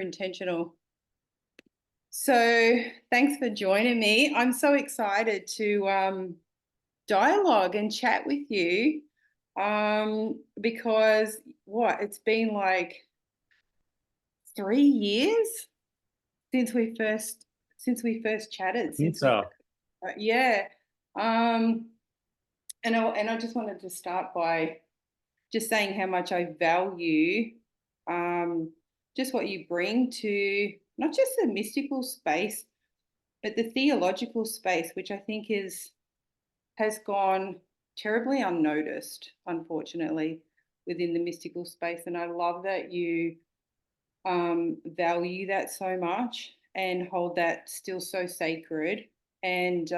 Intentional. So thanks for joining me. I'm so excited to dialogue and chat with you because it's been like 3 years since we first chatted. Think so. Yeah. Um, and I just wanted to start by just saying how much I value um, just what you bring to not just the mystical space, but the theological space, which I think has gone terribly unnoticed, unfortunately, within the mystical space. And I love that you value that so much and hold that still so sacred. And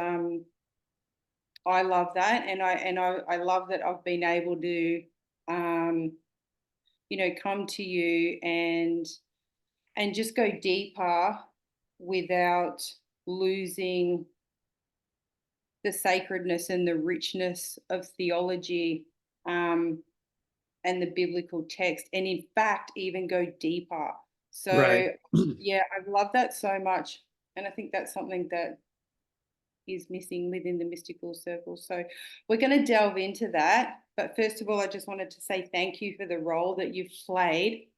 I love that, and I love that I've been able to um, come to you and just go deeper without losing the sacredness and the richness of theology um, and the biblical text, and in fact, even go deeper. Right. So, yeah, I love that so much. And I think that's something that is missing within the mystical circle. So, we're going to delve into that. But first of all, I just wanted to say thank you for the role that you've played,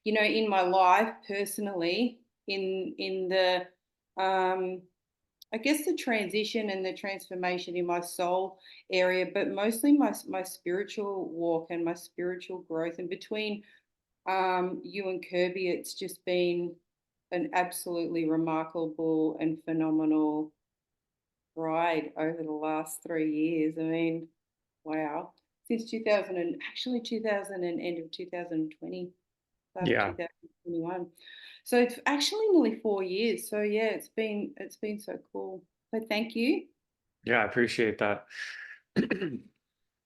in my life personally, in the I guess the transition and the transformation in my soul area, but mostly my spiritual walk and my spiritual growth. And between you and Kirby, it's just been an absolutely remarkable and phenomenal ride over the last 3 years. I mean, wow. Since 2000 and actually 2000 and end of 2020, start of Yeah. 2021. So it's actually nearly 4 years. So yeah, it's been so cool. So thank you. Yeah, I appreciate that.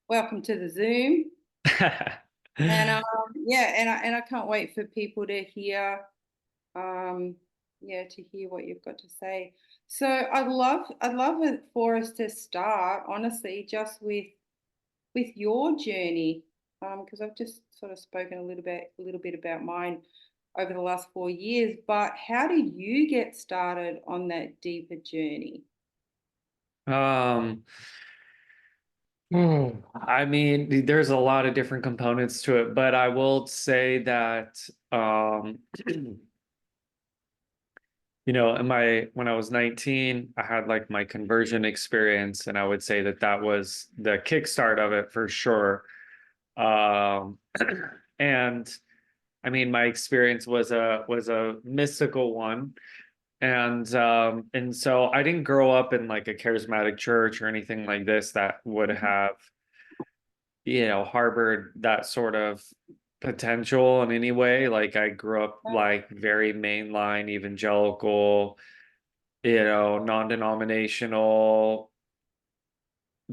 Welcome to the Zoom. And yeah, and I can't wait for people to hear um to hear what you've got to say. So I'd love it for us to start honestly just with your journey, because I've just sort of spoken a little bit about mine over the last 4 years. But how did you get started on that deeper journey? Um, I mean, there's a lot of different components to it, but I will say that when I was 19, I had like my conversion experience, and I would say that that was the kickstart of it for sure. Um, and I mean, my experience was a mystical one. And so I didn't grow up in like a charismatic church or anything like this that would have, harbored that sort of potential in any way. Like I grew up like very mainline evangelical, non-denominational,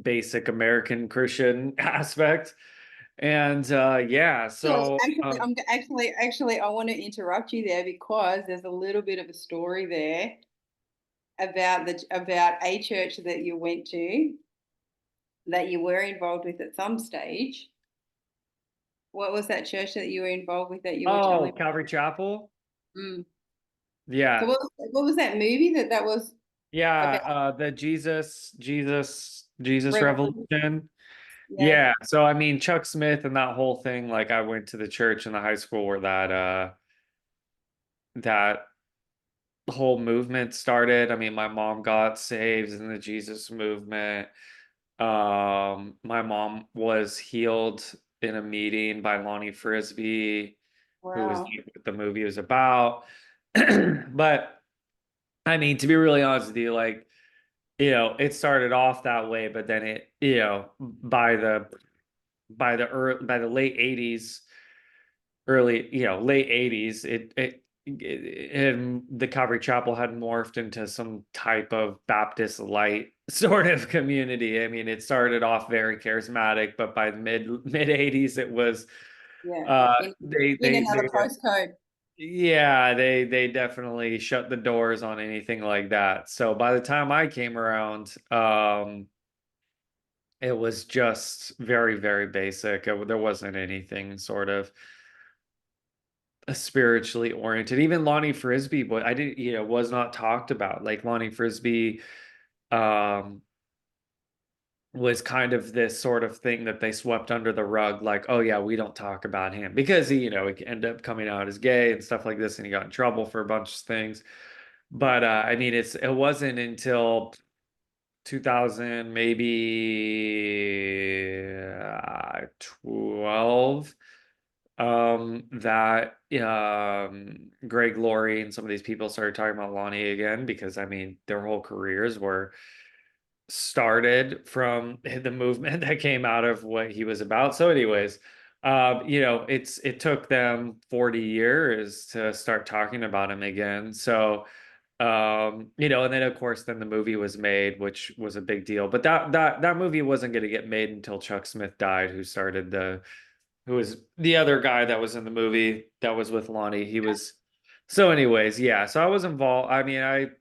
basic American Christian aspect. And yeah, So so actually, I want to interrupt you there because there's a little bit of a story there about a church that you went to that you were involved with at some stage. What was that church that you were involved with that you were telling Calvary Chapel. me? Mm. So Yeah. what was that movie that was Yeah, about the Jesus revolution? Revolution. Yeah. Yeah, so I mean Chuck Smith and that whole thing, like I went to the church and the high school where that whole movement started. I mean, my mom got saved in the Jesus movement. My mom was healed in a meeting by Lonnie Frisbee, who was Wow. what the movie was about. But I mean, to be really honest with you, like it started off that way, but then by the late 80s, late 80s, and the Calvary Chapel had morphed into some type of Baptist light sort of community. I mean, it started off very charismatic, but by the mid 80s, it was Yeah. In in they another postcode. yeah, they definitely shut the doors on anything like that. So by the time I came around, it was just very, very basic. There wasn't anything sort of spiritually oriented. Even Lonnie Frisbee, but I didn't, was not talked about. Like Lonnie Frisbee, um, was kind of this sort of thing that they swept under the rug, like, oh yeah, we don't talk about him because he ended up coming out as gay and stuff like this, and he got in trouble for a bunch of things. But I mean, it wasn't until 2000, maybe 12, that Greg Laurie and some of these people started talking about Lonnie again, because I mean, their whole careers were started from the movement that came out of what he was about. So, anyways, it took them 40 years to start talking about him again. So, and then of course, then the movie was made, which was a big deal. But that movie wasn't going to get made until Chuck Smith died, who was the other guy that was in the movie that was with Lonnie. He was. So, anyways, yeah. So I was involved. I mean, I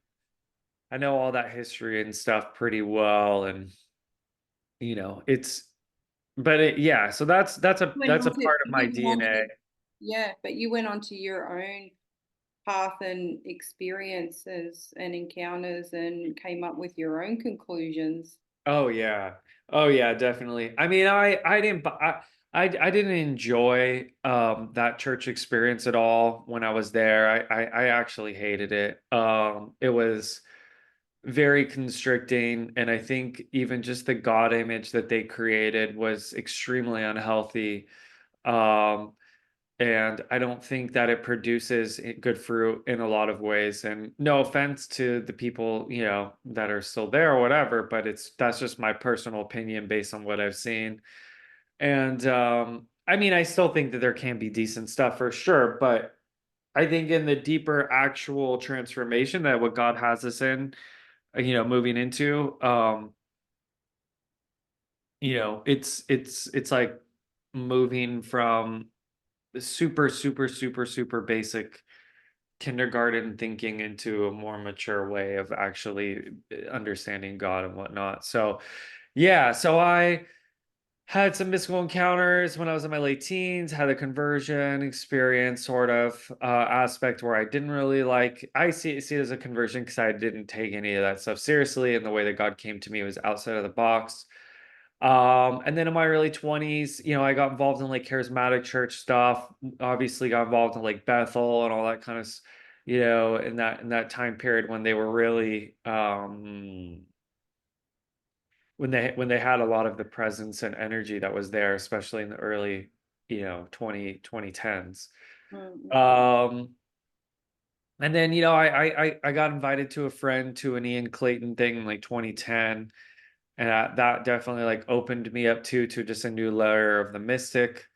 know all that history and stuff pretty well, and it's yeah, so Went that's on a to, part of my you went on DNA. to, yeah, but you went on to your own path and experiences and encounters and came up with your own conclusions. Oh yeah. Oh yeah, definitely. I mean, I didn't enjoy that church experience at all when I was there. I actually hated it. It was very constricting, and I think even just the God image that they created was extremely unhealthy. Um, and I don't think that it produces good fruit in a lot of ways. And no offense to the people, that are still there or whatever, but that's just my personal opinion based on what I've seen. And I mean, I still think that there can be decent stuff for sure, but I think in the deeper actual transformation that what God has us in, moving into, it's like moving from super, super, super, super basic kindergarten thinking into a more mature way of actually understanding God and whatnot. So, yeah, so I had some mystical encounters when I was in my late teens, had a conversion experience sort of aspect where I didn't really like, I see it as a conversion because I didn't take any of that stuff seriously, and the way that God came to me was outside of the box. And then in my early 20s, I got involved in like charismatic church stuff, obviously got involved in like Bethel and all that kind of, in that time period when they were really, when they had a lot of the presence and energy that was there, especially in the early, 2010s. Mm-mm. Um, and then, I got invited to a friend to an Ian Clayton thing in like 2010, and that definitely like opened me up to just a new layer of the mystic.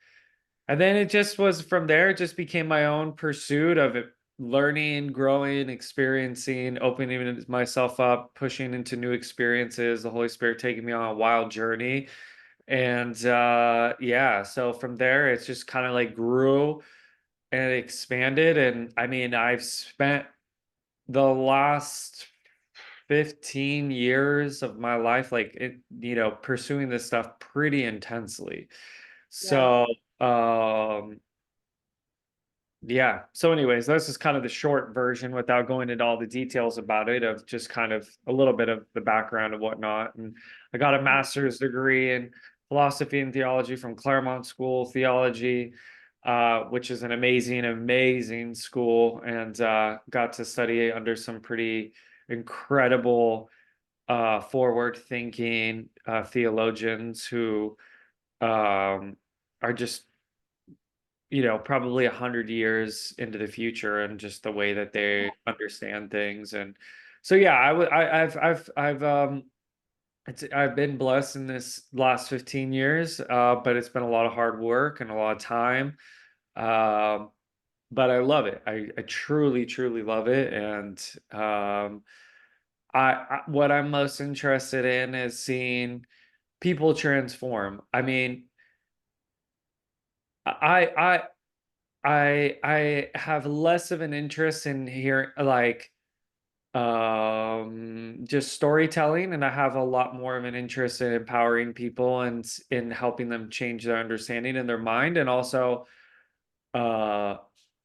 And then it just was from there, it just became my own pursuit of it, learning, growing, experiencing, opening myself up, pushing into new experiences, the Holy Spirit taking me on a wild journey. And yeah, so from there it's just kind of like grew and expanded. And I mean, I've spent the last 15 years of my life like pursuing this stuff pretty intensely. Yeah. So yeah, so anyways, this is kind of the short version without going into all the details about it, of just kind of a little bit of the background and whatnot. And I got a master's degree in philosophy and theology from Claremont School of Theology, which is an amazing, amazing school, and got to study under some pretty incredible forward thinking theologians who are just probably 100 years into the future, and just the way that they understand things. And so yeah, I've been blessed in this last 15 years, but it's been a lot of hard work and a lot of time. um, but I love it. I truly, truly love it. And what I'm most interested in is seeing people transform. I mean, I I have less of an interest in hearing like just storytelling, and I have a lot more of an interest in empowering people and in helping them change their understanding in their mind, and also uh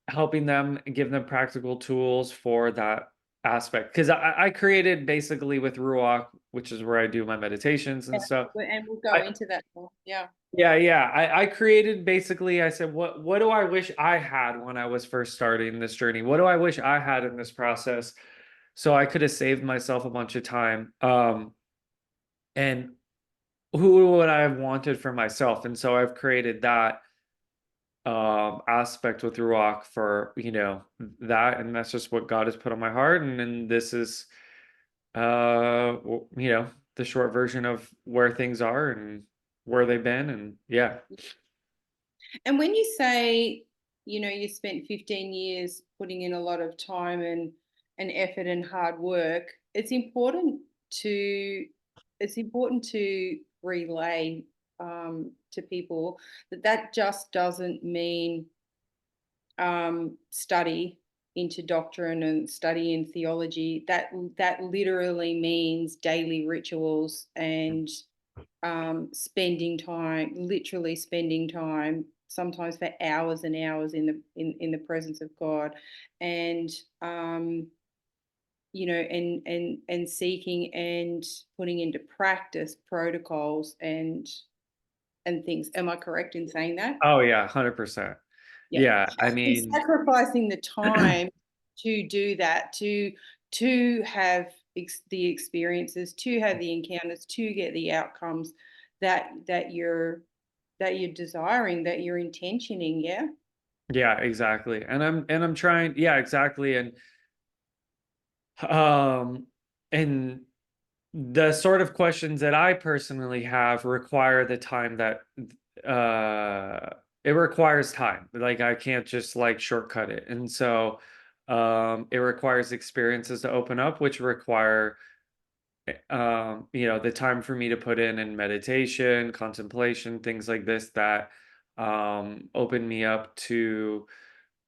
helping them and give them practical tools for that aspect. Because I created basically with Rooakh, which is where I do my meditations and Yeah, stuff. and we'll go I, into that more. Yeah. yeah. I created basically, I said, what do I wish I had when I was first starting this journey? What do I wish I had in this process? So I could have saved myself a bunch of time. And who would I have wanted for myself? And so I've created that aspect with Ruach for, that, and that's just what God has put on my heart. And this is the short version of where things are and where they've been. And yeah. And when you say, you spent 15 years putting in a lot of time and effort and hard work, to it's important to relay to people that that just doesn't mean study into doctrine and study in theology. That literally means daily rituals and literally spending time, sometimes for hours and hours in the presence of God, and and seeking and putting into practice protocols and things. Am I correct in saying that? Oh yeah, 100%. Yeah. Yeah, I And mean, sacrificing the time to do that, to have the experiences, to have the encounters, to get the outcomes that you're desiring, that you're intentioning, yeah? yeah, exactly. And I'm trying, yeah, exactly. Um and the sort of questions that I personally have require the time that it requires time. Like I can't just like shortcut it. And so it requires experiences to open up, which require the time for me to put in meditation, contemplation, things like this that open me up to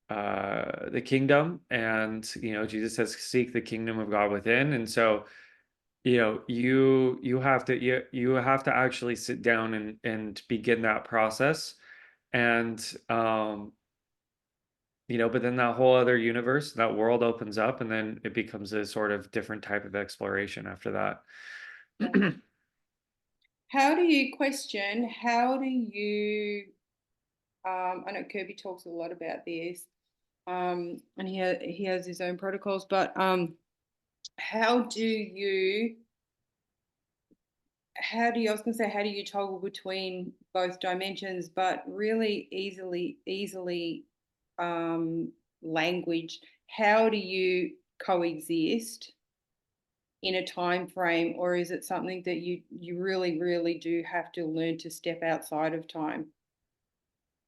the kingdom. And Jesus says seek the kingdom of God within. And so you have to actually sit down and begin that process. And but then that whole other universe, that world opens up, and then it becomes a sort of different type of exploration after that. Yeah. How do you I know Kirby talks a lot about this, and he has his own protocols, but how do you I was going to say, how do you toggle between both dimensions, but really easily language, how do you coexist in a time frame, or is it something that you really do have to learn to step outside of time?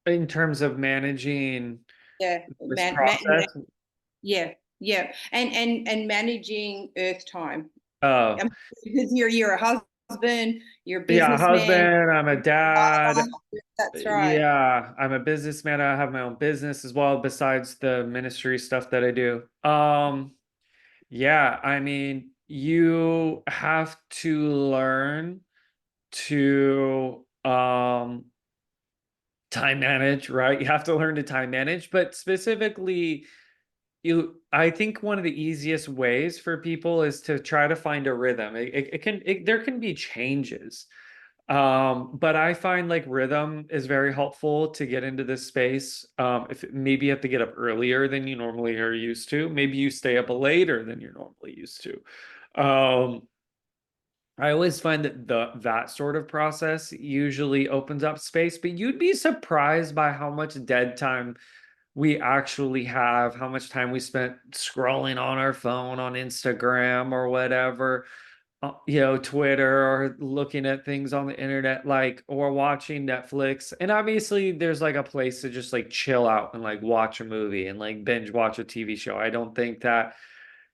In terms of managing Yeah, this process. yeah, yeah, and managing Earth time. Oh, Because you're a husband, you're a yeah, businessman, husband, I'm a you're a dad. father. That's right. Yeah, I'm a businessman. I have my own business as well, besides the ministry stuff that I do. Yeah, I mean, you have to learn to time manage, right? You have to learn to time manage, but specifically, I think one of the easiest ways for people is to try to find a rhythm. There can be changes. But I find like rhythm is very helpful to get into this space. If maybe you have to get up earlier than you normally are used to, maybe you stay up later than you're normally used to. Um, I always find that that sort of process usually opens up space, but you'd be surprised by how much dead time we actually have, how much time we spent scrolling on our phone on Instagram or whatever, Twitter, or looking at things on the internet, like, or watching Netflix. And obviously there's like a place to just like chill out and like watch a movie and like binge watch a TV show. I don't think that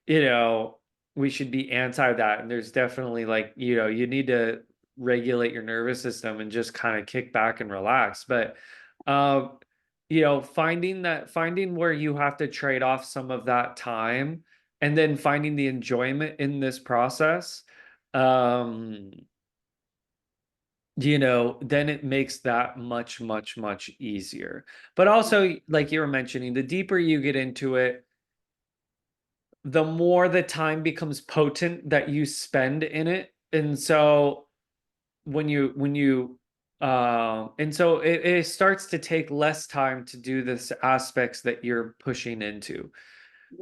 you know, we should be anti that. And there's definitely like, you need to regulate your nervous system and just kind of kick back and relax. But, um, finding where you have to trade off some of that time and then finding the enjoyment in this process. Um, then it makes that much, much, much easier. But also, like you were mentioning, the deeper you get into it, the more the time becomes potent that you spend in it. And so and so it starts to take less time to do this aspects that you're pushing into.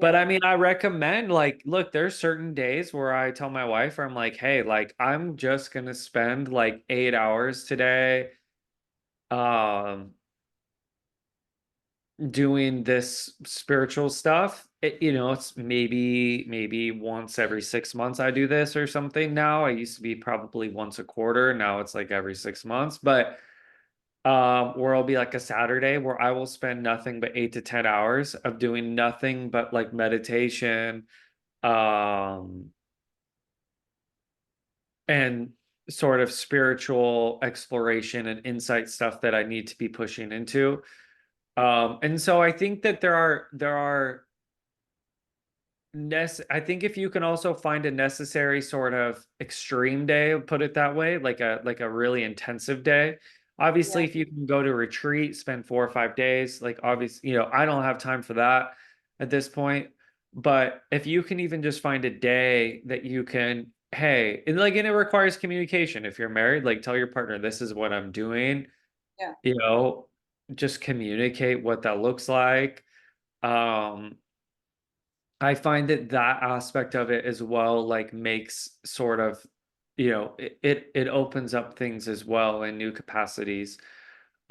But Yeah, I mean, I recommend, like, look, there's certain days where I tell my wife, I'm like, hey, like, I'm just gonna spend like 8 hours today, um, doing this spiritual stuff. It's maybe once every 6 months I do this or something now. I used to be probably once a quarter. Now it's like every 6 months. But where it'll be like a Saturday where I will spend nothing but 8 to 10 hours of doing nothing but like meditation, um, and sort of spiritual exploration and insight stuff that I need to be pushing into. And so I think that I think if you can also find a necessary sort of extreme day, put it that way, like a really intensive day. Obviously, yeah, if you can go to retreat, spend 4 or 5 days, like obviously, I don't have time for that at this point. But if you can even just find a day that you can, hey, and it requires communication. If you're married, like tell your partner, this is what I'm doing, yeah, you know, just communicate what that looks like. Um, I find that that aspect of it as well, like makes sort of, it opens up things as well in new capacities.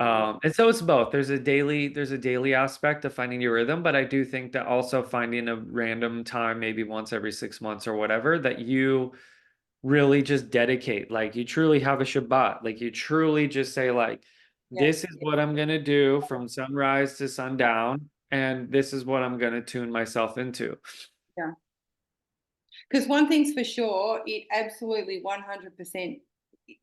yeah, And so it's both. There's a daily aspect of finding your rhythm, but I do think that also finding a random time, maybe once every 6 months or whatever, that you really just dedicate, like you truly have a Shabbat, like you truly just say like, this yes, is what I'm gonna do from sunrise to sundown, and this is what I'm gonna tune myself into. yeah. Because one thing's for sure, it absolutely 100%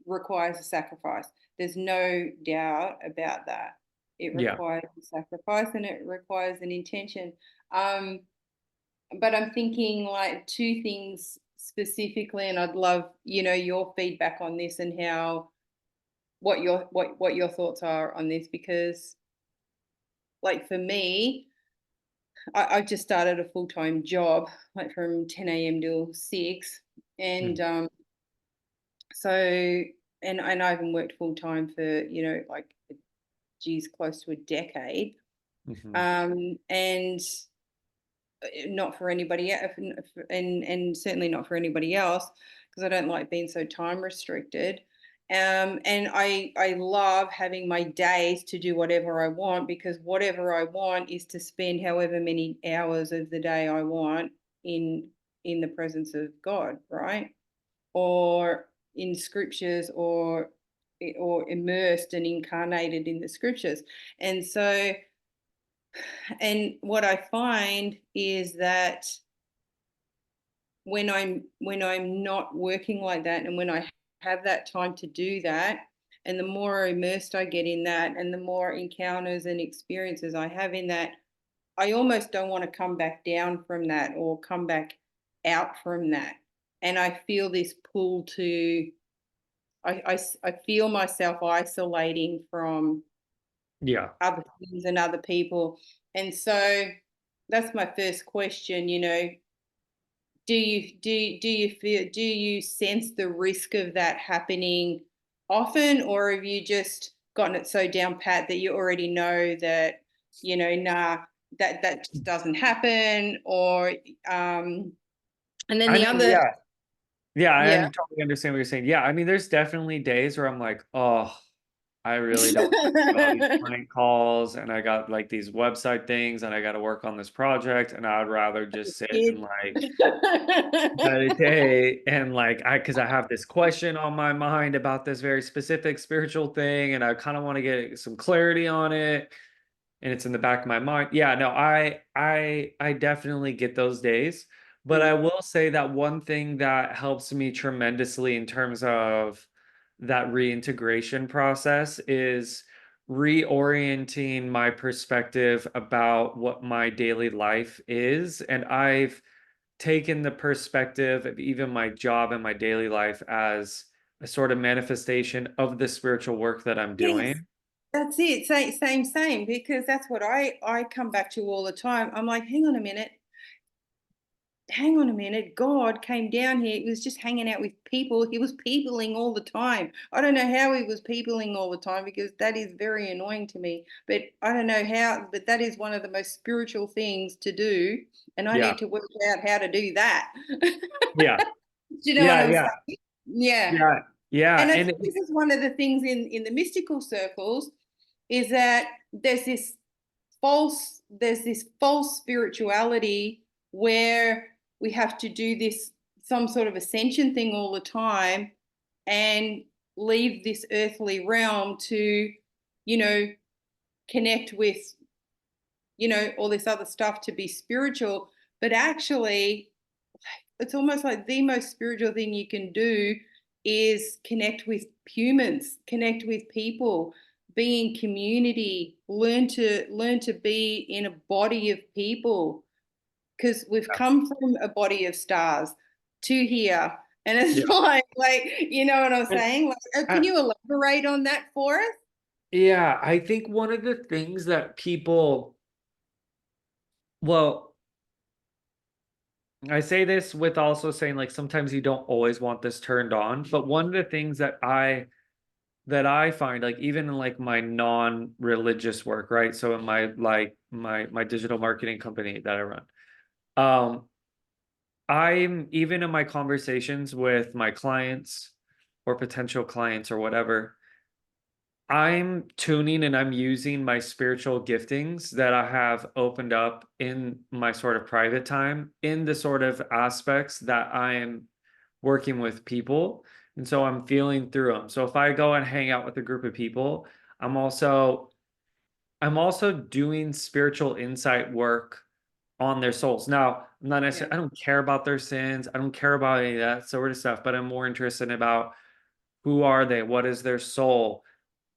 requires a sacrifice. There's no doubt about that. It Yeah. requires a sacrifice and it requires an intention. Um, but I'm thinking like two things specifically, and I'd love, your feedback on this and how what your thoughts are on this because like for me, I've just started a full-time job, like from 10 a.m. till 6. And Mm. so and I haven't worked full-time for, like geez, close to a decade. Mhm. And not for anybody else, and certainly not for anybody else, because I don't like being so time restricted. And I love having my days to do whatever I want because whatever I want is to spend however many hours of the day I want in in the presence of God, right? Or in scriptures or immersed and incarnated in the scriptures. And so and what I find is that when I'm not working like that and when I have that time to do that and the more immersed I get in that and the more encounters and experiences I have in that, I almost don't want to come back down from that or come back out from that. And I feel this pull to I feel myself isolating from Yeah. other things and other people. And so that's my first question, do you sense the risk of that happening often, or have you just gotten it so down pat that you already know that, nah, that just doesn't happen? Or and then I the mean, other, yeah. Yeah, I yeah. totally understand what you're saying. Yeah, I mean, there's definitely days where I'm like, oh, I really don't want to do all these client calls, and I got like these website things, and I got to work on this project, and I'd rather just sit and Kid. like meditate and like because I have this question on my mind about this very specific spiritual thing, and I kind of want to get some clarity on it, and it's in the back of my mind. Yeah, no, I definitely get those days. But I Mm, will say that one thing that helps me tremendously in terms of that reintegration process is reorienting my perspective about what my daily life is. And I've taken the perspective of even my job and my daily life as a sort of manifestation of the spiritual work that I'm Yes, doing. that's it. Same, because that's what I come back to all the time. I'm like, hang on a minute. God came down here. He was just hanging out with people. He was peopling all the time. I don't know how he was peopling all the time because that is very annoying to me. But I don't know how, but that is one of the most spiritual things to do. And I Yeah. need to work out how to do that. Do Yeah. you know what Yeah. I'm Yeah. saying? Yeah. Yeah. Yeah. And I And think this is one of the things in the mystical circles is that there's this false spirituality where we have to do this some sort of ascension thing all the time and leave this earthly realm to, you know, connect with, all this other stuff to be spiritual. But actually, it's almost like the most spiritual thing you can do is connect with humans, connect with people, be in community, learn to be in a body of people because we've come from a body of stars to here. And it's yeah. like, you know what I'm And saying? Like, can I, you elaborate on that for us? yeah, I think one of the things that people, well, I say this with also saying like sometimes you don't always want this turned on, but one of the things that I find like even in like my non-religious work, right? So in my like my digital marketing company that I run, um, I'm even in my conversations with my clients or potential clients or whatever, I'm tuning and I'm using my spiritual giftings that I have opened up in my sort of private time in the sort of aspects that I am working with people. And so I'm feeling through them. So if I go and hang out with a group of people, I'm also I'm also doing spiritual insight work on their souls. Now, I'm not Yeah, necessarily, I don't care about their sins. I don't care about any of that sort of stuff, but I'm more interested about who are they? What is their soul?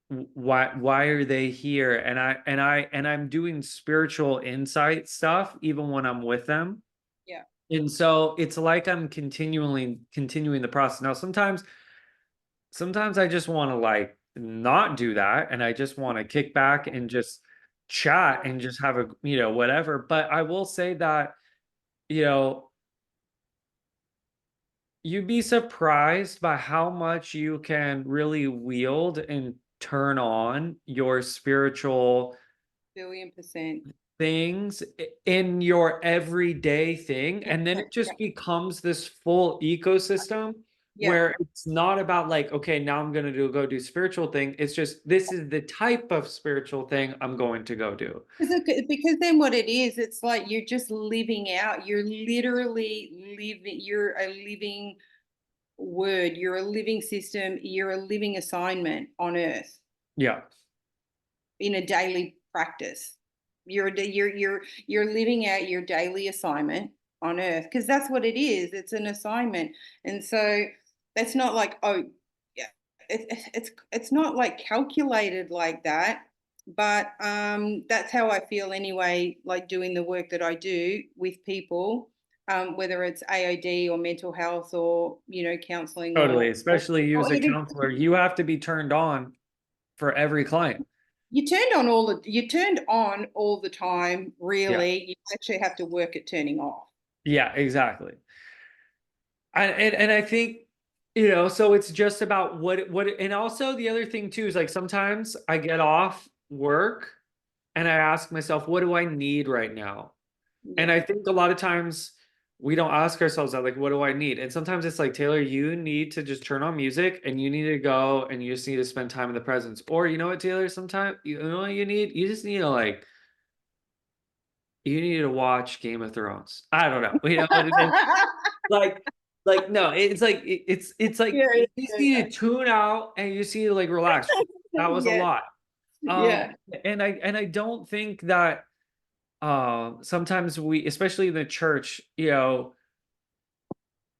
Why are they here? And I'm doing spiritual insight stuff even when I'm with them. yeah, And so it's like I'm continuing the process. Now sometimes I just want to like not do that and I just want to kick back and just chat yeah. and just have a whatever. But I will say that, you know, you'd be surprised by how much you can really wield and turn on your spiritual Billion percent. things in your everyday thing. Yeah, And then yeah, it just becomes this full ecosystem yeah. where it's not about like, okay, now I'm going to go do spiritual thing. It's just, this is the type of spiritual thing I'm going to go do. Because then what it is, it's like you're just living out. You're literally living, you're a living word, you're a living system, you're a living assignment on earth Yeah. in a daily practice. You're living out your daily assignment on earth because that's what it is. It's an assignment. And so that's not like, oh, yeah, it's not like calculated like that. But that's how I feel anyway, like doing the work that I do with people, whether it's AOD or mental health or, counseling Totally. or, Especially you as or a even counselor, you have to be turned on for every client. you turned on all the time, Yeah. really. You actually have to work at turning off. Yeah, exactly. And I think, so it's just about and also the other thing too is like sometimes I get off work and I ask myself, what do I need right now? And Yeah. I think a lot of times we don't ask ourselves that, like, what do I need? And sometimes it's like, Taylor, you need to just turn on music and you need to go and you just need to spend time in the presence. Or you know what, Taylor, sometimes you know what you need? You just need to like you need to watch Game of Thrones. I don't know. You know what it is? Like, no, it's like it's like Yeah, you just need yeah, to tune out and you just need to like relax. That was a yeah, lot. Um, yeah, and I don't think that sometimes we, especially in the church,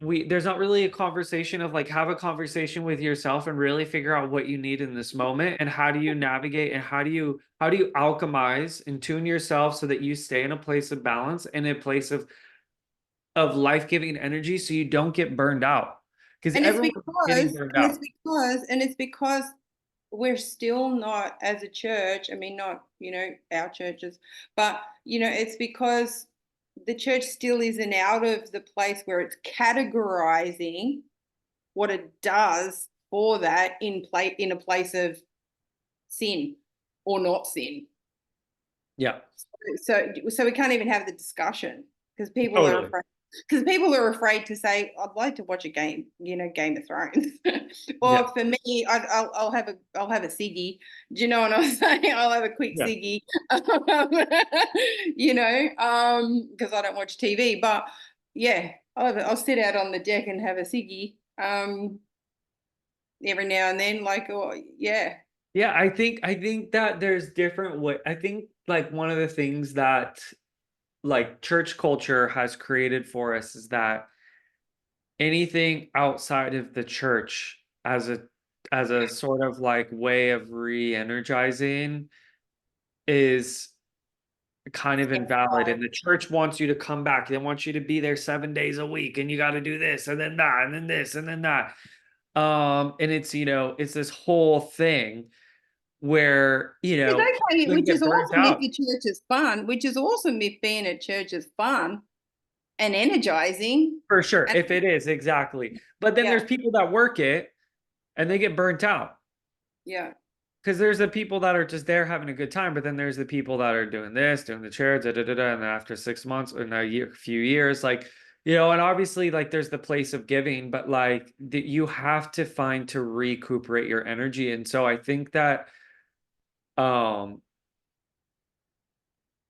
there's not really a conversation of like have a conversation with yourself and really figure out what you need in this moment and how do you navigate and how do you alchemize and tune yourself so that you stay in a place of balance and a place of life-giving energy so you don't get burned out. because And it's everyone's getting because, burned and it's out. because, and it's because we're still not, as a church, I mean, not, our churches, but, it's because the church still isn't out of the place where it's categorizing what it does for that in a place of sin or not sin. Yeah, So we can't even have the discussion because people are totally. afraid. Because people are afraid to say, "I'd like to watch a game," Game of Thrones, Yeah, or for me, I'll have a ciggy. Do you know what I'm saying? I'll have a quick yeah. ciggy, because I don't watch TV. But yeah, I'll sit out on the deck and have a ciggy, every now and then. Like, oh yeah, Yeah, I think that there's different way. I think like one of the things that like church culture has created for us is that anything outside of the church as a sort of like way of re-energizing is kind of invalid, and the church wants you to come back. They want you to be there 7 days a week, and you got to do this and then that and then this and then that. And it's it's this whole thing where it's okay, you which get is burnt awesome if out. your church is fun, which is awesome if being at church is fun and energizing. For sure, And if it is, exactly. But then there's yeah, people that work it and they get burnt out. yeah, Because there's the people that are just there having a good time, but then there's the people that are doing this, doing the chair, da da da da, and then after 6 months or a year, few years, like and obviously, like there's the place of giving, but like you have to find to recuperate your energy, and so I think that um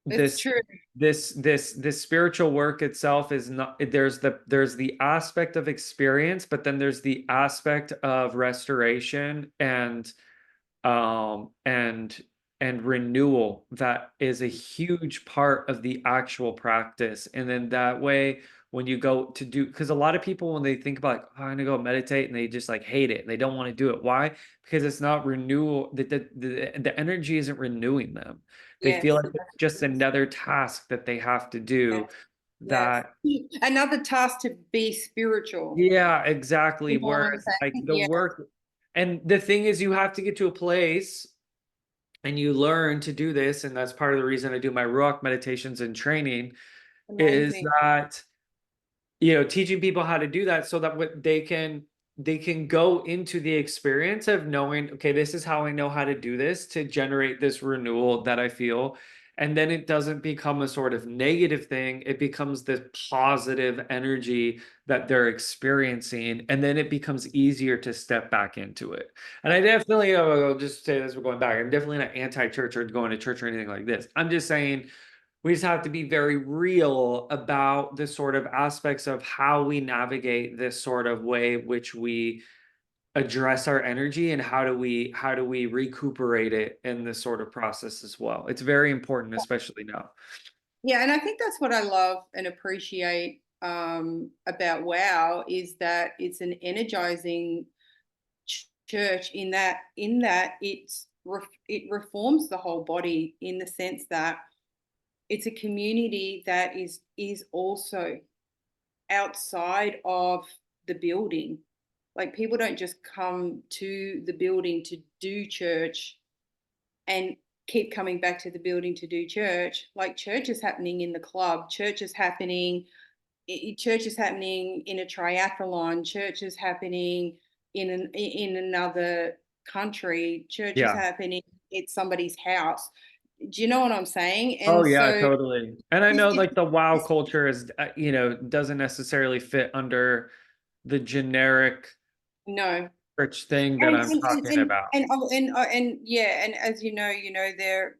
it's this true. this spiritual work itself is not, there's the aspect of experience, but then there's the aspect of restoration um and and renewal that is a huge part of the actual practice. And then that way when you go to do, because a lot of people when they think about like, oh, I'm gonna go meditate, and they just like hate it, they don't want to do it. Why? Because it's not renewal, the energy isn't renewing them. They feel Yes, like it's just another task that they have to do. yes, yes. That Another task to be spiritual. Yeah, exactly. You know what I'm Whereas like saying? the Yeah, work, and the thing is you have to get to a place and you learn to do this, and that's part of the reason I do my Rooakh meditations and training, is amazing. that teaching people how to do that so that what they can go into the experience of knowing, okay, this is how I know how to do this to generate this renewal that I feel. And then it doesn't become a sort of negative thing, it becomes this positive energy that they're experiencing, and then it becomes easier to step back into it. And I definitely, I'll just say this, we're going back, I'm definitely not anti-church or going to church or anything like this. I'm just saying we just have to be very real about the sort of aspects of how we navigate this sort of way which we address our energy, and how do we recuperate it in this sort of process as well. It's very important, especially now. Yeah, and I think that's what I love and appreciate, about WOW, is that it's an energizing church in that it reforms the whole body, in the sense that it's a community that is also outside of the building. Like, people don't just come to the building to do church and keep coming back to the building to do church. Like, church is happening in the club, church is happening in a triathlon, church is happening in another country, church is Yeah. happening at somebody's house. Do you know what I'm saying? Oh And yeah, so totally. And I this, know it, like the wow this culture is doesn't necessarily fit under the generic no. church thing that And I'm and and talking and about. and yeah, and as they're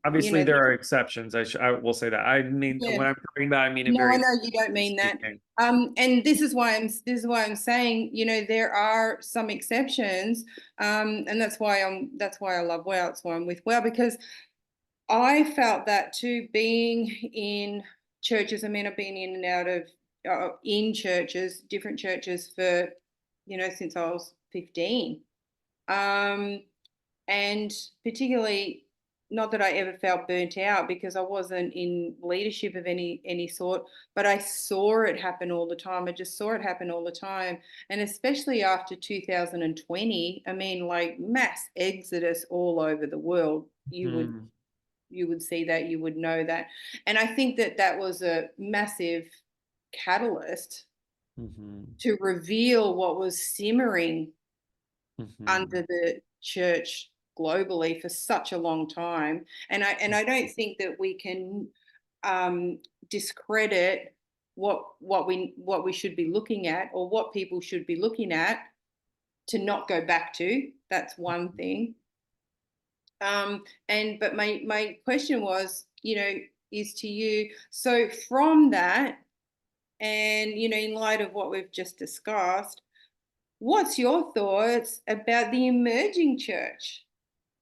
Obviously, there are exceptions. I will say that. I mean, yeah. when I'm talking about, I mean it No, I very know you don't strictly mean that. speaking. And this is why I'm saying, there are some exceptions. And that's why I love WOW. That's why I'm with WOW, because I felt that too, being in churches. I mean, I've been in and out of in churches, different churches, for since I was 15. And particularly not that I ever felt burnt out because I wasn't in leadership of any sort, but I saw it happen all the time. I just saw it happen all the time. And especially after 2020, I mean, like mass exodus all over the world. Hmm. You would see that, you would know that. And I think that that was a massive catalyst Hmm. to reveal what was simmering Hmm. under the church globally for such a long time. And I don't think that we can um, discredit what we should be looking at or what people should be looking at to not go back to. That's one thing. And but my question was, is to you. So from that, and in light of what we've just discussed, what's your thoughts about the emerging church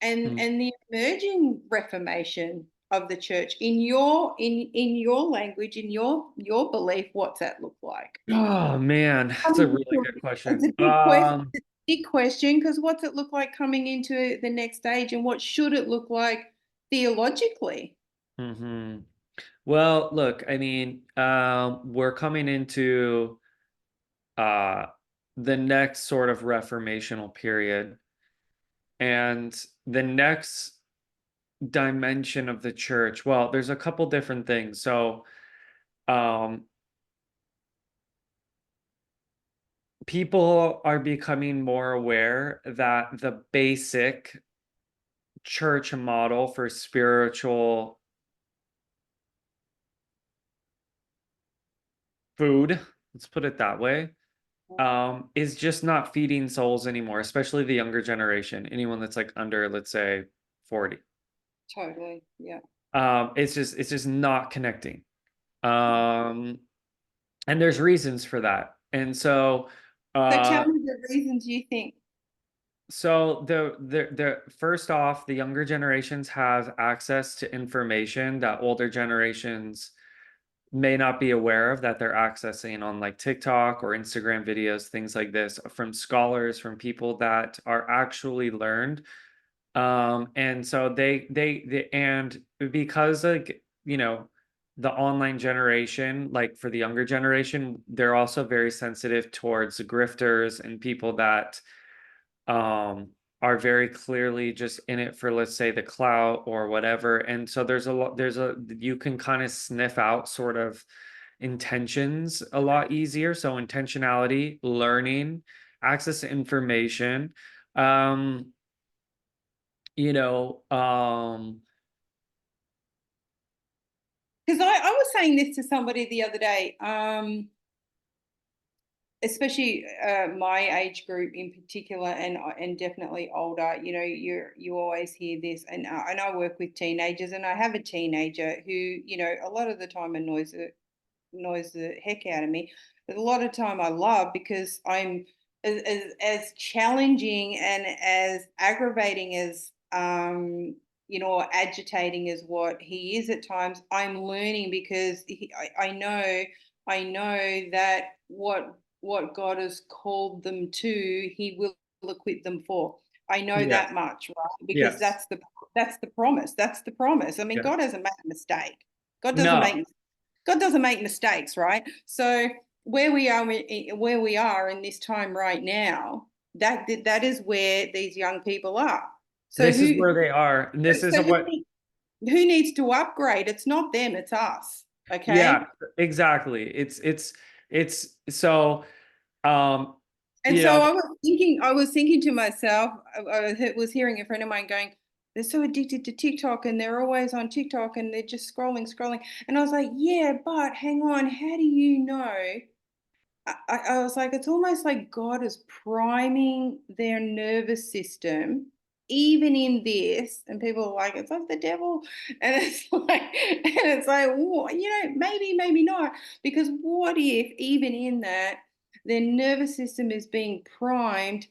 and the emerging reformation of the church in your language, in your belief? What's that look like? Oh man, that's a Coming really into good It's question. a big question. Big question, because what's it look like coming into the next stage, and what should it look like theologically? Hmm. Well, look, I mean, we're coming into uh the next sort of reformational period, and the next dimension of the church. Well, there's a couple different things. So, um, people are becoming more aware that the basic church model for spiritual food, let's put it that way, is just not feeding souls anymore, especially the younger generation, anyone that's like under, let's say, 40. Totally, yeah. It's just not connecting. Um, and there's reasons for that. And so, So tell uh, me the reasons you think. so the first off, the younger generations have access to information that older generations may not be aware of, that they're accessing on like TikTok or Instagram videos, things like this, from scholars, from people that are actually learned. And so they and because, like, the online generation, like for the younger generation, they're also very sensitive towards grifters and people that um are very clearly just in it for, let's say, the clout or whatever. And so you can kind of sniff out sort of intentions a lot easier. So intentionality, learning, access to information, um you know um Because I was saying this to somebody the other day, especially my age group in particular, and definitely older. You always hear this, and I work with teenagers, and I have a teenager who, a lot of the time annoys the heck out of me. But a lot of time I love, because I'm as challenging and as aggravating as or agitating as what he is at times. I'm learning because I know that what God has called them to, He will equip them for. I know yes, that much, right? Because yes, that's the promise. That's the promise. I mean, yes. God hasn't made a mistake. God doesn't No, make God doesn't make mistakes, right? So where we are in this time right now, that is where these young people are. So this is who where they are, and this is so what. who needs to upgrade? It's not them, it's us. Yeah, Okay. exactly. It's so, um And you so know I was thinking to myself, I was hearing a friend of mine going, they're so addicted to TikTok, and they're always on TikTok, and they're just scrolling, scrolling. And I was like, yeah, but hang on, how do you know? I was like, it's almost like God is priming their nervous system, even in this. And people are like, it's like the devil. And it's like, well, maybe, maybe not. Because what if, even in that, their nervous system is being primed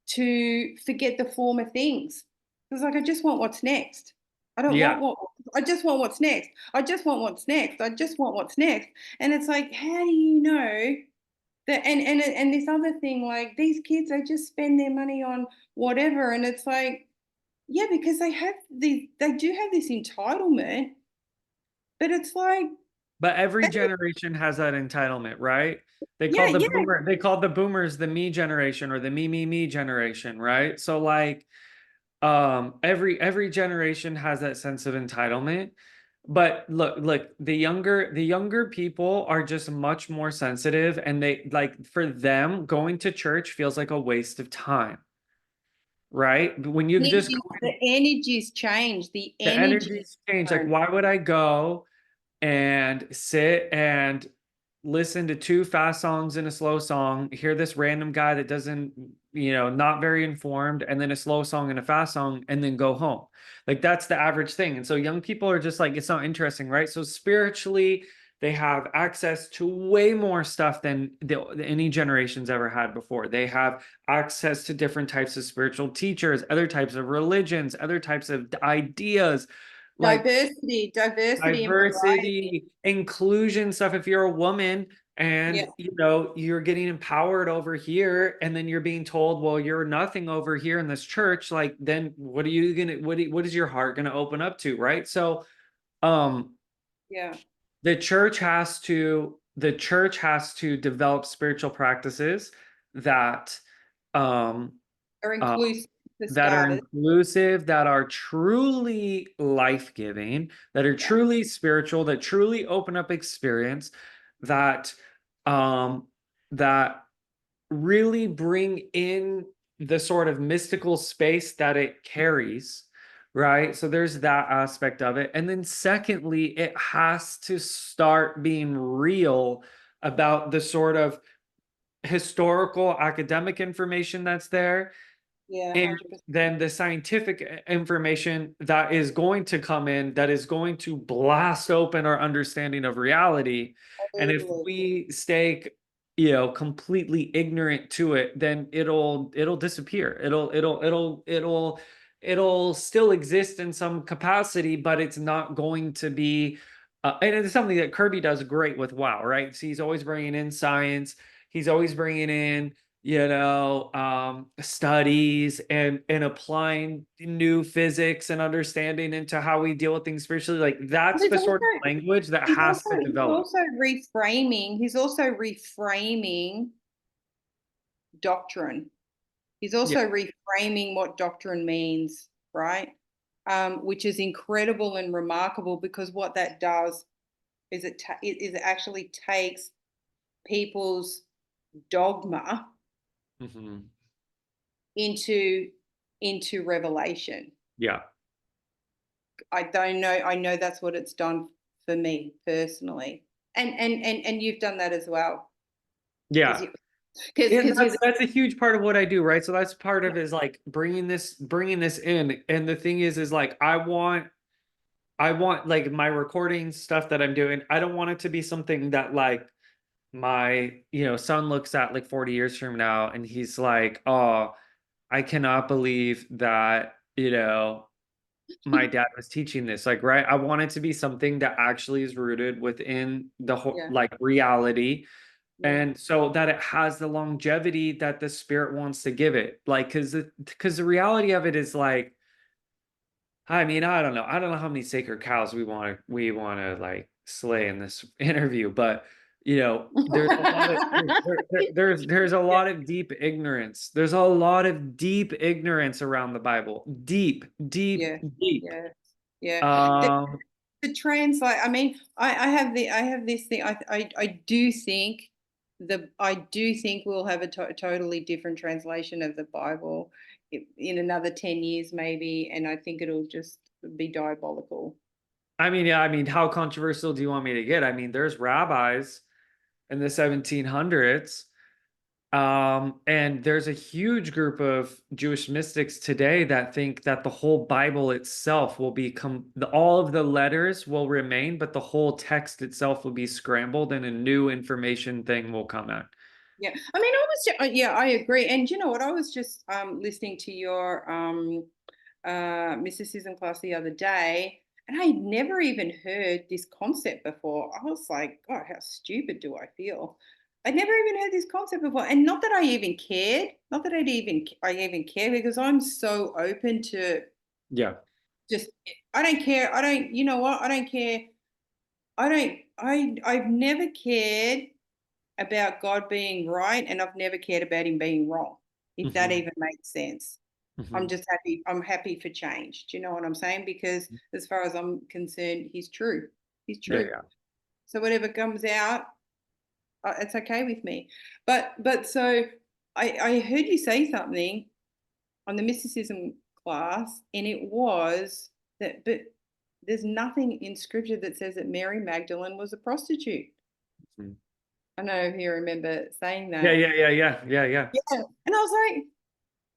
to forget the former things? It's like, I just want what's next. I don't yeah, want what I just want what's next. I just want what's next. I just want what's next. And it's like, how do you know? And this other thing, like these kids, they just spend their money on whatever, and it's like, Yeah, because they do have this entitlement, but it's like, But every that, generation has that entitlement, right? They yeah, called yeah, they called the boomers the me generation or the me generation, right? So like every generation has that sense of entitlement. But look, the younger people are just much more sensitive, and they like, for them going to church feels like a waste of time, right? When you just go the energies change, the the energies energies change. Like, different. why would I go and sit and listen to two fast songs and a slow song, hear this random guy that doesn't, not very informed, and then a slow song and a fast song, and then go home? Like, that's the average thing. And so young people are just like, it's not interesting, right? So spiritually, they have access to way more stuff than any generation's ever had before. They have access to different types of spiritual teachers, other types of religions, other types of ideas, like Diversity and variety. diversity, inclusion stuff. If you're a woman Yeah, and you're getting empowered over here, and then you're being told, well, you're nothing over here in this church, like, then what are you gonna what is your heart gonna open up to, right? So um yeah. the church has to develop spiritual practices that um Are uh, inclusive for that are starters. inclusive, that are truly life-giving, that are Yeah, truly spiritual, that truly open up experience, that um that really bring in the sort of mystical space that it carries, right? So there's that aspect of it. And then secondly, it has to start being real about the sort of historical academic information that's there, yeah, and 100%. then the scientific information that is going to come in, that is going to blast open our understanding of reality. And if Totally. we stay, completely ignorant to it, then it'll disappear. It'll still exist in some capacity, but it's not going to be. And it's something that Kirby does great with WoW, right? So he's always bringing in science. He's always bringing in studies and applying new physics and understanding into how we deal with things spiritually. Like, that's There's the also sort of language that he's has also to he's develop. also reframing. He's also reframing doctrine. He's Yeah. also reframing what doctrine means, right? Which is incredible and remarkable, because what that does is it actually takes people's dogma Mhm. into revelation. Yeah. I don't know. I know that's what it's done for me personally, and you've done that as well, because Yeah. you And because you're that's a huge part of what I do, right? So that's part of, is like bringing this in. And the thing is like, I want like my recording stuff that I'm doing, I don't want it to be something that, like, my son looks at like 40 years from now, and he's like, oh, I cannot believe that, my dad was teaching this. Like, right? I want it to be something that actually is rooted within the whole, yeah, like, reality. yeah. And so that it has the longevity that the spirit wants to give it. Like, because the reality of it is like, I mean, I don't know. I don't know how many sacred cows we want to like slay in this interview, but there's a lot of there's a Yeah, lot of deep ignorance. There's a lot of deep ignorance around the Bible. Deep, deep, yeah, deep. yeah, yeah. Um, The translate. I mean, I have this thing. I do think we'll have a totally different translation of the Bible in another 10 years, maybe, and I think it'll just be diabolical. I mean, yeah, I mean, how controversial do you want me to get? I mean, there's rabbis in the 1700s. And there's a huge group of Jewish mystics today that think that the whole Bible itself will become, all of the letters will remain, but the whole text itself will be scrambled, and a new information thing will come out. Yeah, I mean, yeah, I agree. And you know what? I was just listening to your mysticism class the other day, and I had never even heard this concept before. I was like, God, how stupid do I feel? I'd never even heard this concept before, and not that I even cared, not that I even care, because I'm so open to Yeah. Just, I don't care. I don't, you know what? I don't care. I've never cared about God being right, and I've never cared about him being wrong, if that Hmm. even makes sense. I'm Hmm. just happy. I'm happy for change. Do you know what I'm saying? Because as far as I'm concerned, he's true. He's Yeah, true. yeah. So whatever comes out, it's okay with me. But so I heard you say something on the mysticism class, and it was that, but there's nothing in scripture that says that Mary Magdalene was a prostitute. Mhm. I don't know if you remember saying Yeah, that. yeah, yeah, yeah, yeah, yeah. Yeah. And I was like,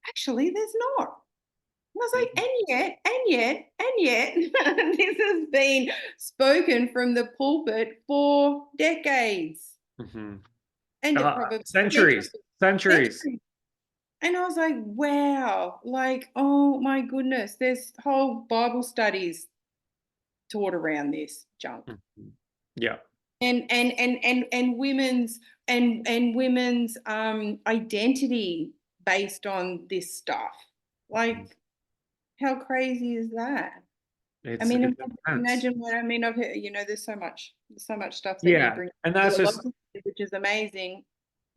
actually, there's not. And I was like, Mhm. and yet, this has been spoken from the pulpit for decades, Mhm. and it probably Centuries, centuries. centuries. And I was like, wow, like, oh my goodness, there's whole Bible studies taught around this junk. Mhm. Yeah. And women's and women's identity based on this stuff. Mhm. Like, how crazy is that? I It's mean, intense. imagine what I mean. I've heard, there's so much stuff that you Yeah, bring and that's just. theologically, which is amazing,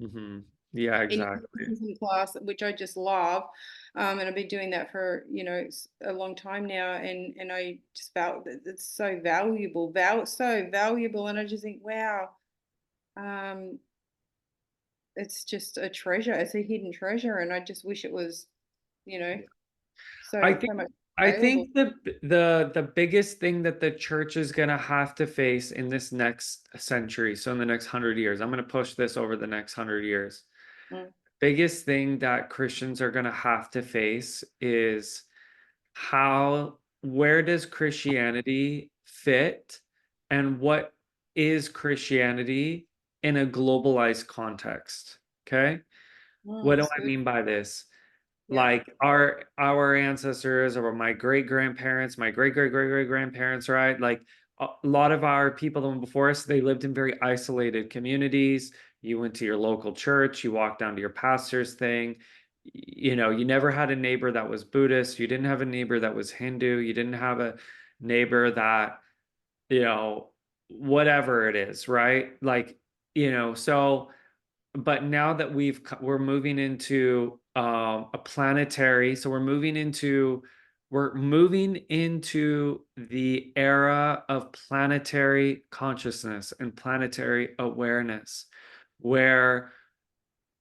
Mhm. Yeah, in exactly. your class, which I just love. And I've been doing that for, a long time now. And I just felt that it's so valuable, so valuable. And I just think, wow, um, it's just a treasure. It's a hidden treasure. And I just wish it was, you know, I so think much I available. think the biggest thing that the church is gonna have to face in this next century, so in the next 100 years, I'm gonna push this over the next 100 years. Mm, Biggest thing that Christians are gonna have to face is where does Christianity fit, and what is Christianity in a globalized context? Okay. What do it's I good. mean by this? Yeah. Like our ancestors, or my great grandparents, my great great great great grandparents, right? Like a lot of our people that went before us, they lived in very isolated communities. You went to your local church, you walked down to your pastor's thing. You never had a neighbor that was Buddhist, you didn't have a neighbor that was Hindu, you didn't have a neighbor that, you know, whatever it is, right? Like, so but now that we're moving into a planetary, so we're moving into the era of planetary consciousness and planetary awareness, where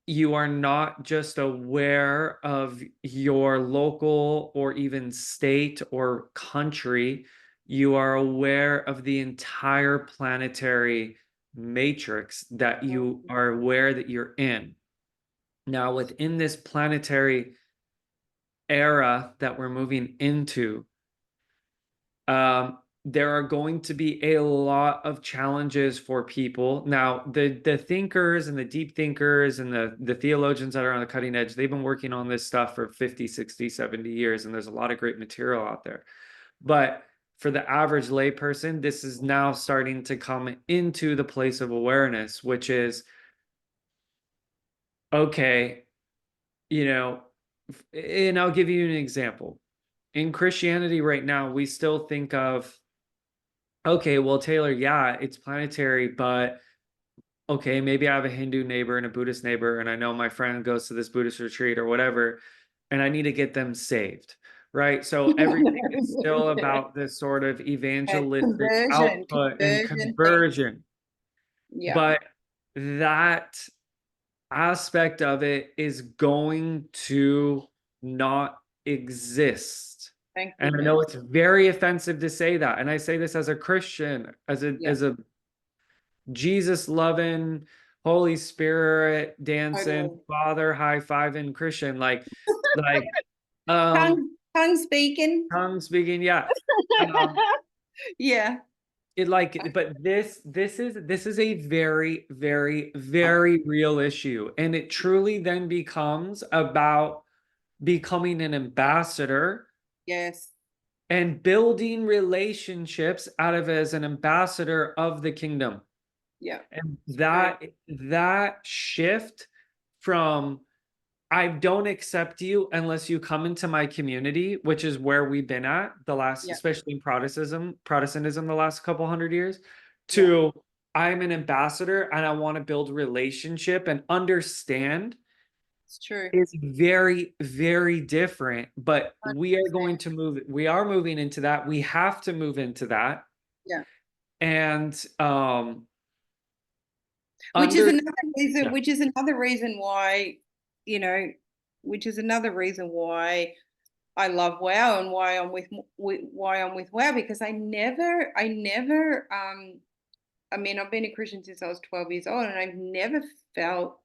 you are not just aware of your local or even state or country, you are aware of the entire planetary matrix that you Mm, are aware that you're in. Now, within this planetary era that we're moving into, there are going to be a lot of challenges for people. Now, the thinkers and the deep thinkers and the theologians that are on the cutting edge, they've been working on this stuff for 50, 60, 70 years, and there's a lot of great material out there. But for the average layperson, this is now starting to come into the place of awareness, which is, okay, you know, and I'll give you an example. In Christianity right now, we still think of, okay, well, Taylor, yeah, it's planetary, but okay, maybe I have a Hindu neighbor and a Buddhist neighbor, and I know my friend goes to this Buddhist retreat or whatever, and I need to get them saved, right? So everything is still about this sort of okay. evangelistic Conversion, output and conversion thing. conversion. Yeah. But that aspect of it is going to not exist. Thank And I know goodness. it's very offensive to say that. And I say this as a Christian, Yeah. as a Jesus loving, Holy Spirit dancing, Totally. Father high fiving Christian, like um Tongue speaking. tongue speaking, yeah. Um Yeah. but this is a very, very, very real issue. And it truly then becomes about becoming an ambassador Yes. and building relationships out of as an ambassador of the kingdom. Yeah. And It's true. that shift from I don't accept you unless you come into my community, which is where we've been at the last, Yeah, especially in Protestantism the last couple hundred years, yeah, to I'm an ambassador and I want to build relationship and understand it's true. is very, very different. But we are 100%. going to move, we are moving into that. We have to move into that. Yeah. And Which is under another reason, yeah. which is another reason why, you know, which is another reason why I love WoW and why why I'm with WoW, because I mean, I've been a Christian since I was 12 years old, and felt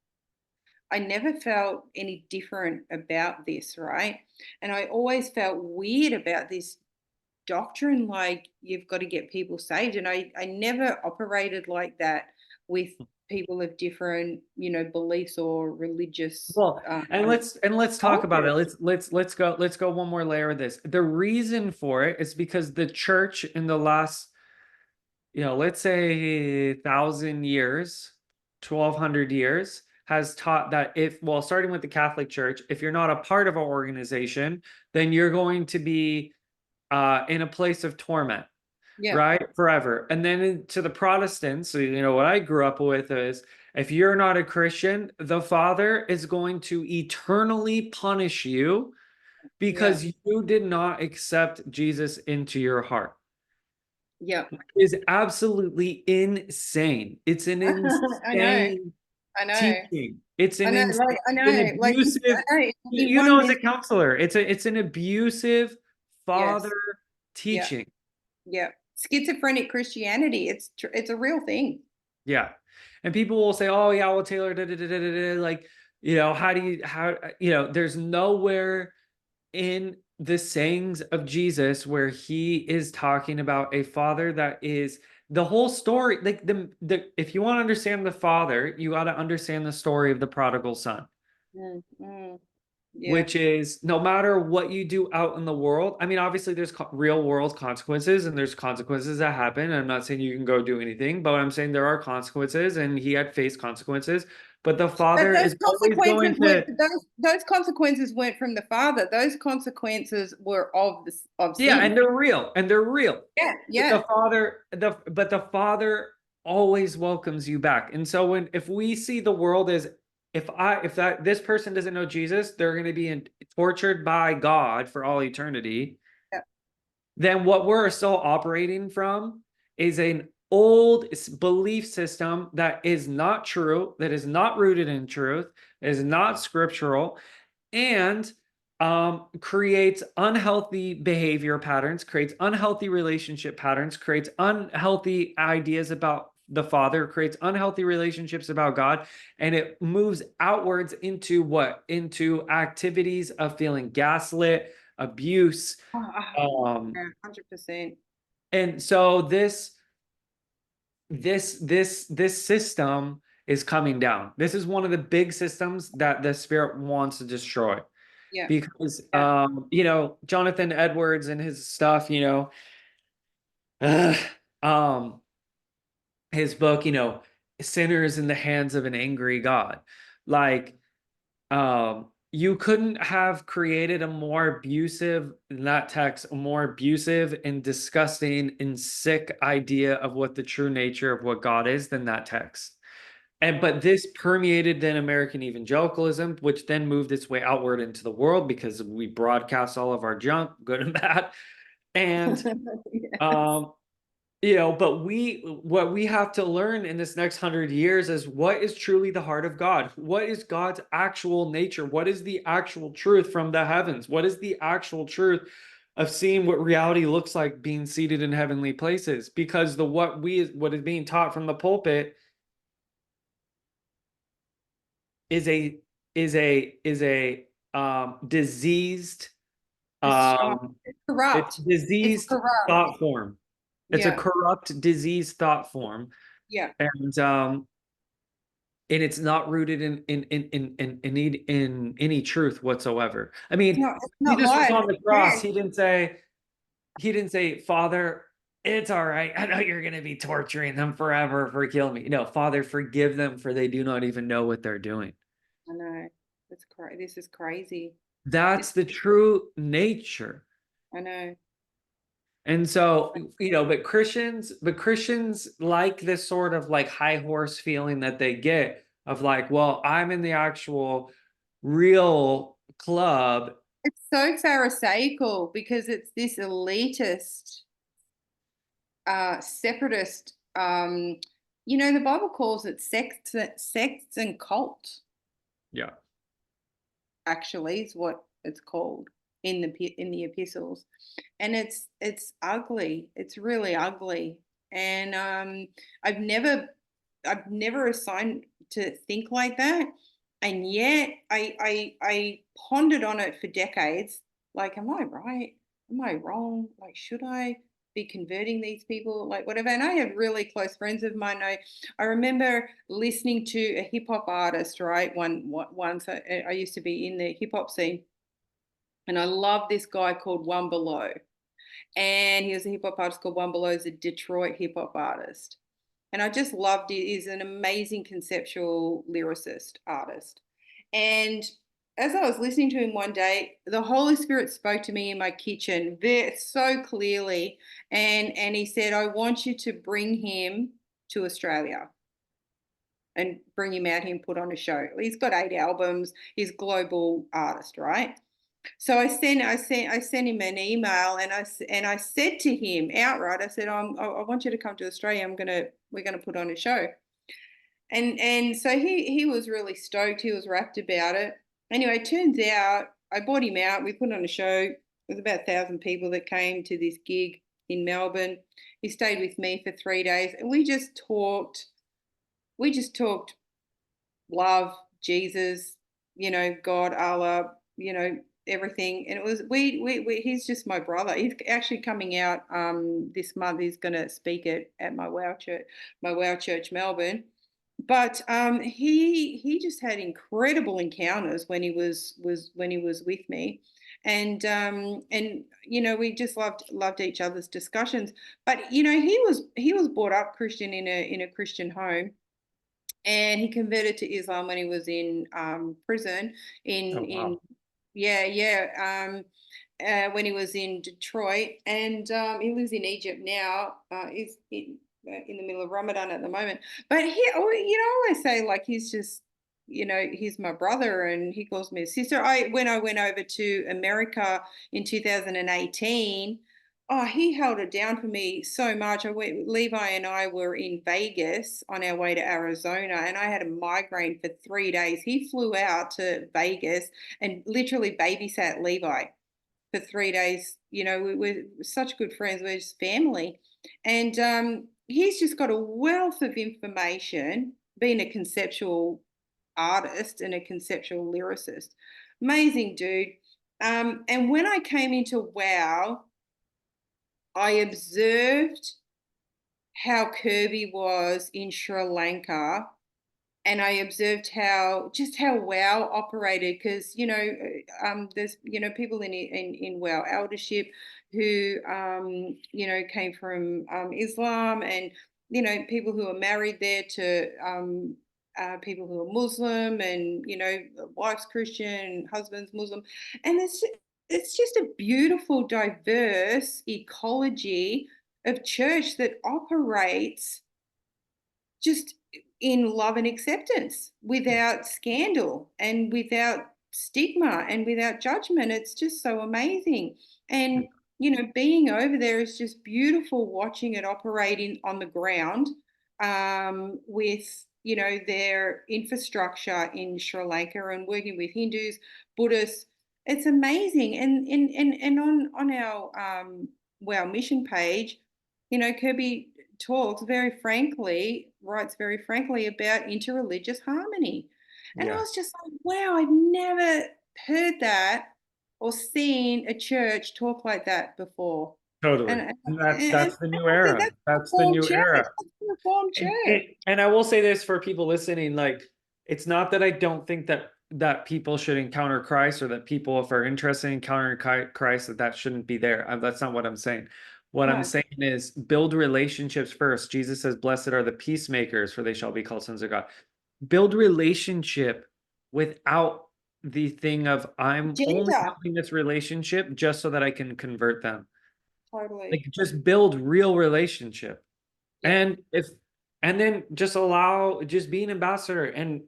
I never felt any different about this, right? And I always felt weird about this doctrine, like you've got to get people saved. And I never operated like that with people of different, beliefs or religious Well, and let's talk about it. cultures. Let's go one more layer of this. The reason for it is because the church in the last, let's say 1,000 years, 1,200 years, has taught that starting with the Catholic Church, if you're not a part of an organization, then you're going to be in a place of torment, Yeah, right? Forever. And then to the Protestants, so what I grew up with is if you're not a Christian, the Father is going to eternally punish you yeah, because you did not accept Jesus into your heart. yeah. Is absolutely insane. It's an I know, insane I know, teaching. It's an insane, I an know. Like, abusive. I know, in You one know, as a minute, counselor, it's an abusive father yes, yeah, teaching. yeah. Schizophrenic Christianity. It's a real thing. Yeah. And people will say, oh, yeah, well, Taylor, da, da, da, da, da, da, like, there's nowhere in the sayings of Jesus where he is talking about a father that is the whole story. Like, if you want to understand the father, you got to understand the story of the prodigal son, Mm, mm, yeah. which is no matter what you do out in the world. I mean, obviously there's real world consequences and there's consequences that happen. I'm not saying you can go do anything, but I'm saying there are consequences and he had faced consequences. But the But father those is always going consequences weren't to, those consequences weren't from the father. Those consequences were of yeah, and sin. they're real, and they're real. Yeah, But yeah, the father always welcomes you back. And so if we see the world as if that this person doesn't know Jesus, they're going to be tortured by God for all eternity, yeah. then what we're still operating from is an old belief system that is not true, that is not rooted in truth, is not scriptural, and creates unhealthy behavior patterns, creates unhealthy relationship patterns, creates unhealthy ideas about the Father, creates unhealthy relationships about God, and it moves outwards into what? Into activities of feeling gaslit, abuse. Um, 100%. and so this system is coming down. This is one of the big systems that the spirit wants to destroy Yeah, because yeah. Jonathan Edwards and his stuff, uh, um his book, sinners in the hands of an angry God. Like, you couldn't have created a more abusive, in that text, a more abusive and disgusting and sick idea of what the true nature of what God is than that text. But this permeated then American evangelicalism, which then moved its way outward into the world because we broadcast all of our junk, good and bad. And Yes. um, but what we have to learn in this next 100 years is what is truly the heart of God? What is God's actual nature? What is the actual truth from the heavens? What is the actual truth of seeing what reality looks like being seated in heavenly places? Because what is being taught from the pulpit is a diseased Oh, um it's it's corrupt. It's diseased corrupt. thought form. It's a Yeah, corrupt diseased thought form. yeah. And it's not rooted in any truth whatsoever. I mean, It's not Jesus was life. on the cross. Yeah. He didn't say, Father, it's all right. I know you're going to be torturing them forever for killing me. No, Father, forgive them for they do not even know what they're doing. I know. This is crazy. That's This, the true nature. I know. And so, but Christians like this sort of like high horse feeling that they get of like, well, I'm in the actual real club. It's so pharisaical because it's this elitist, separatist. The Bible calls it sects and cults. Yeah. Actually, is what it's called in the epistles, and it's ugly. It's really ugly, and I've never I've never assigned to think like that, and yet I pondered on it for decades. Like, am I right? Am I wrong? Like, should I be converting these people? Like, whatever. And I have really close friends of mine. I remember listening to a hip hop artist, right? Once I used to be in the hip hop scene, and I love this guy called One Below, and he was a hip hop artist called One Below. He's a Detroit hip hop artist, and I just loved it. He's an amazing conceptual lyricist artist. And as I was listening to him one day, the Holy Spirit spoke to me in my kitchen so clearly, and he said, "I want you to bring him to Australia." And bring him out here and put on a show. He's got 8 albums. He's a global artist, right? So I sent him an email, and I said to him outright, I said, I want you to come to Australia. We're gonna put on a show. And so he was really stoked. He was rapt about it. Anyway, it turns out I bought him out. We put on a show. It was about 1,000 people that came to this gig in Melbourne. He stayed with me for 3 days, and we just talked. We just talked love, Jesus, God, Allah, everything. And it was he's just my brother. He's actually coming out this month. He's going to speak at my Wow Church, Melbourne. But he just had incredible encounters when he was with me, and we just loved each other's discussions. But he was brought up Christian in a Christian home, and he converted to Islam when he was in prison Oh, in wow. when he was in Detroit, and he lives in Egypt now. He's in the middle of Ramadan at the moment, but I always say, like, he's my brother, and he calls me a sister. When I went over to America in 2018. Oh, he held it down for me so much. Levi and I were in Vegas on our way to Arizona, and I had a migraine for 3 days. He flew out to Vegas and literally babysat Levi for 3 days. We're such good friends. We're just family. And he's just got a wealth of information, being a conceptual artist and a conceptual lyricist. Amazing dude. And when I came into Wow, I observed how Kirby was in Sri Lanka, and I observed how WOW operated, because there's people in WOW eldership who came from Islam, and people who are married there to people who are Muslim, and wife's Christian, husband's Muslim, and it's just a beautiful, diverse ecology of church that operates just in love and acceptance, without scandal and without stigma and without judgment. It's just so amazing. And, being over there is just beautiful, watching it operating on the ground, with, their infrastructure in Sri Lanka, and working with Hindus, Buddhists. It's amazing. And on our Wow mission page, Kirby writes very frankly about interreligious harmony. And I Yeah, was just like, wow, I've never heard that or seen a church talk like that before. And, totally. and, And that's and that's the new era. that's a That's the reformed new church. era. That's a reformed And, church. and and I will say this for people listening, like, it's not that I don't think that people should encounter Christ, or that people, if are interested in encountering Christ, that shouldn't be there. That's not what I'm saying. What I'm No. saying is build relationships first. Jesus says, "Blessed are the peacemakers, for they shall be called sons of God." Build relationship without the thing of I'm only Gender. building this relationship just so that I can convert them. Like Totally. just build real relationship. Yeah. And if and then just allow just be an ambassador and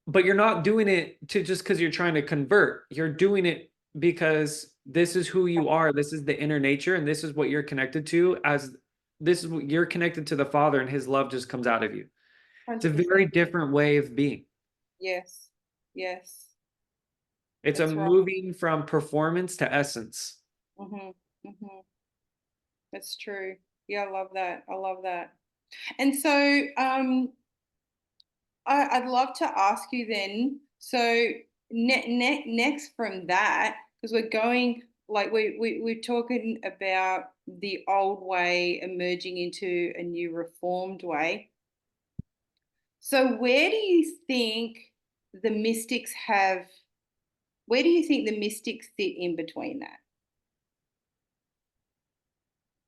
but you're not doing it to just because you're trying to convert. You're doing it because this is who you are. This is the inner nature, and this is what you're connected to as this is what you're connected to the Father, and his love just comes out of you. It's a very 100%. different way of being. Yes. Yes. It's a That's right. moving from performance to essence. Mhm. Mhm. That's true. Yeah, I love that. I love that. And so, I'd love to ask you then. So, next from that, because we're going like we're talking about the old way emerging into a new reformed way. So, where do you think the mystics have? Where do you think the mystics sit in between that?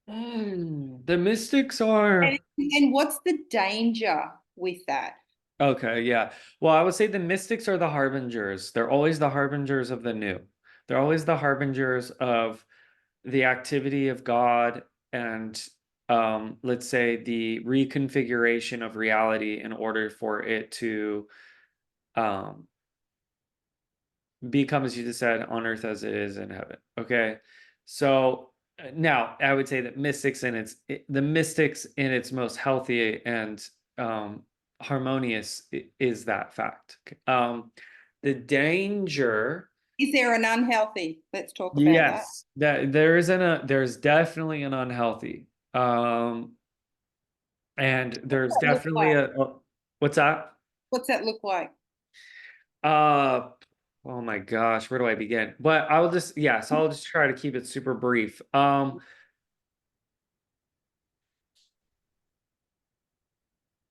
The mystics are And what's the danger with that? okay, yeah. Well, I would say the mystics are the harbingers. They're always the harbingers of the new. They're always the harbingers of the activity of God and let's say the reconfiguration of reality in order for it to um become, as you just said, on earth as it is in heaven. Okay. So now I would say that the mystics in its most healthy and um harmonious is that fact. The danger, Is there an unhealthy? Let's talk about that. yes, that there's definitely an unhealthy. Um and What's there's that look definitely like? what's that? What's that look like? Uh oh my gosh, where do I begin? But I'll just yes, I'll just try to keep it super brief.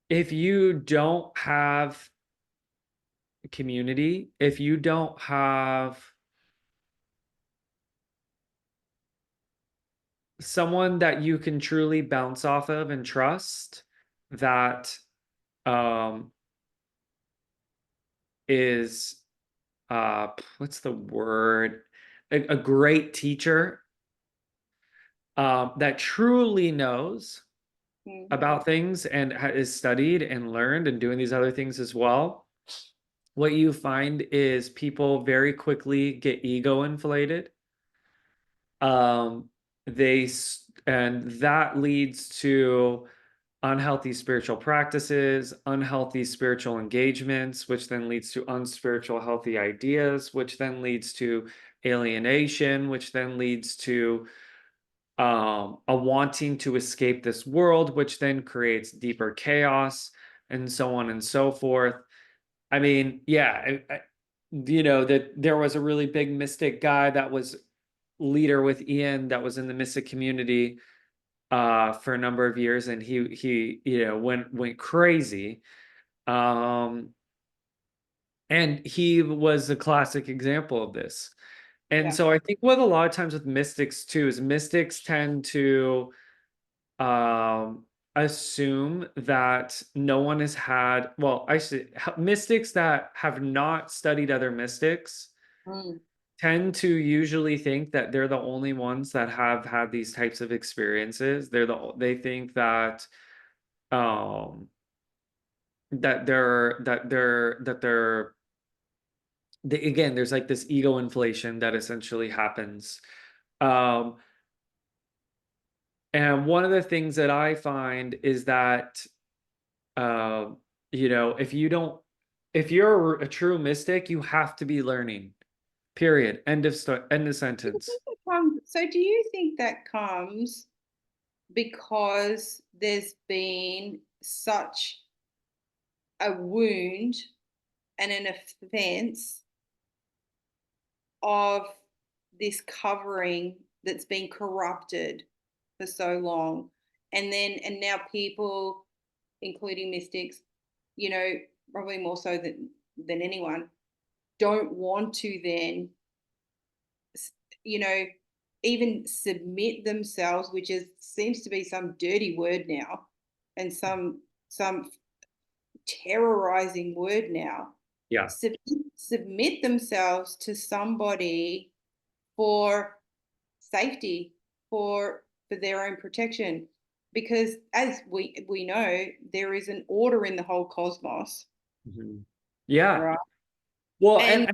If you don't have community, if you don't have someone that you can truly bounce off of and trust, that um is what's the word? A great teacher that truly knows Mhm. about things and is studied and learned and doing these other things as well. What you find is people very quickly get ego inflated. Um, and that leads to unhealthy spiritual practices, unhealthy spiritual engagements, which then leads to unspiritual healthy ideas, which then leads to alienation, which then leads to a wanting to escape this world, which then creates deeper chaos and so on and so forth. I mean, yeah, that there was a really big mystic guy that was leader with Ian that was in the mystic community for a number of years, and he went crazy. Um, and he was a classic example of this. And Yeah. so I think what a lot of times with mystics too is mystics tend to um assume that no one has had, well, I should mystics that have not studied other mystics Mm. tend to usually think that they're the only ones that have had these types of experiences. They think that um again, there's like this ego inflation that essentially happens. Um and one of the things that I find is that if you don't if you're a true mystic, you have to be learning. Period. End of Do you sentence. think that so do you think that comes because there's been such a wound and an offense of this covering that's been corrupted for so long, and now people, including mystics, you know, probably more so than anyone, don't want to then, you know, even submit themselves, which is seems to be some dirty word now, and some terrorizing word now. Yeah. submit themselves to somebody for safety, for their own protection, because as we know, there is an order in the whole cosmos, Mhm. Yeah. right? Well, And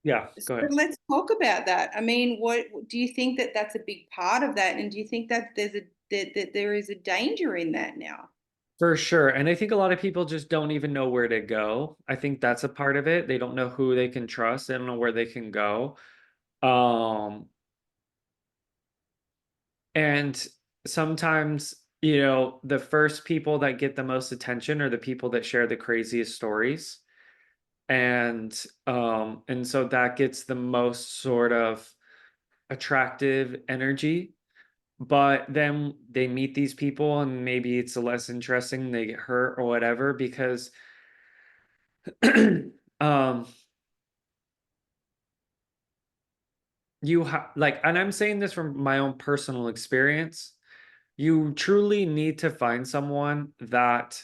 yeah, so go ahead. let's talk about that. I mean, what do you think that that's a big part of that, and do you think that that there is a danger in that now? For sure. And I think a lot of people just don't even know where to go. I think that's a part of it. They don't know who they can trust. They don't know where they can go. Um, and sometimes, the first people that get the most attention are the people that share the craziest stories. And so that gets the most sort of attractive energy. But then they meet these people and maybe it's less interesting, they get hurt or whatever because um you have like, and I'm saying this from my own personal experience, you truly need to find someone that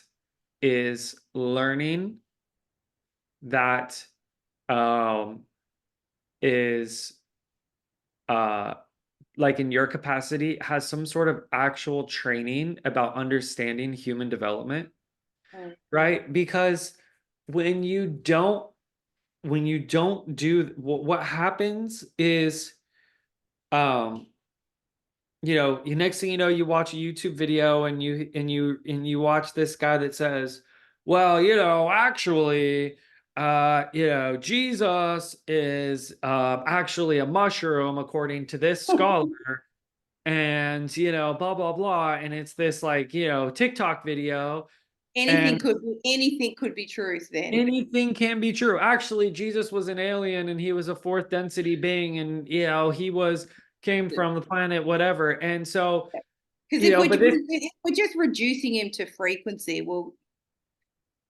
is learning, that um is uh like in your capacity has some sort of actual training about understanding human development, Mm, right? Because when you don't do what happens is, um you next thing you know, you watch a YouTube video and you watch this guy that says, well, actually, Jesus is actually a mushroom according to this scholar, and blah blah blah, and it's this like TikTok video, and anything could be truth then. anything can be true. Actually, Jesus was an alien and he was a fourth density being, and he was came from the planet whatever. And so, Because if but this if we're just reducing him to frequency, well,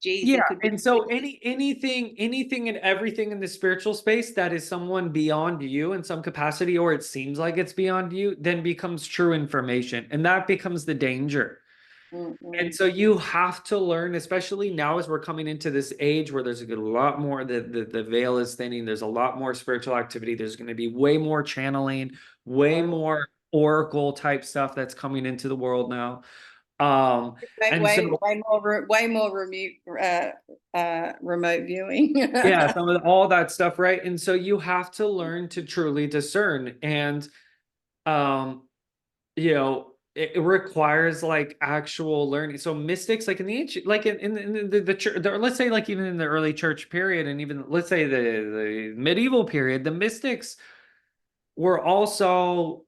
geez, yeah, it could be. and so anything and everything in the spiritual space that is someone beyond you in some capacity, or it seems like it's beyond you, then becomes true information, and that becomes the danger. And Mm-mm. so you have to learn, especially now as we're coming into this age where there's a lot more, the veil is thinning, there's a lot more spiritual activity, there's going to be way more channeling, way Totally. more oracle type stuff that's coming into the world now. And so Way more remote viewing. yeah, some of all that stuff, right? And so you have to learn to truly discern. And um it requires like actual learning. So mystics, like in the ancient, like in the church, let's say like even in the early church period, and even let's say the medieval period, the mystics were also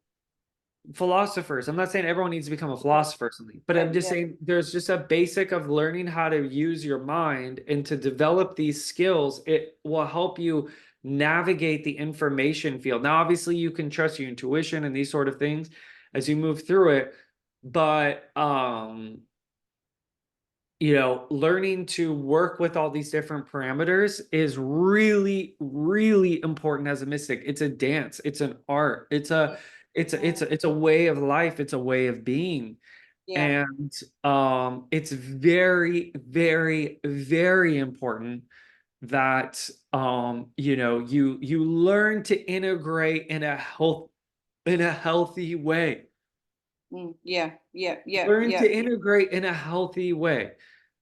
philosophers. I'm not saying everyone needs to become a philosopher or something, but I'm just Yeah. saying there's just a basic of learning how to use your mind and to develop these skills. It will help you navigate the information field. Now, obviously, you can trust your intuition and these sort of things as you move through it, but learning to work with all these different parameters is really, really important as a mystic. It's a dance, it's an art, it's a way of life, it's a way of being. Yeah. And it's very, very, very important that you learn to integrate in a healthy way. Yeah. Yeah. Yeah. Learn Yeah. to integrate in a healthy way.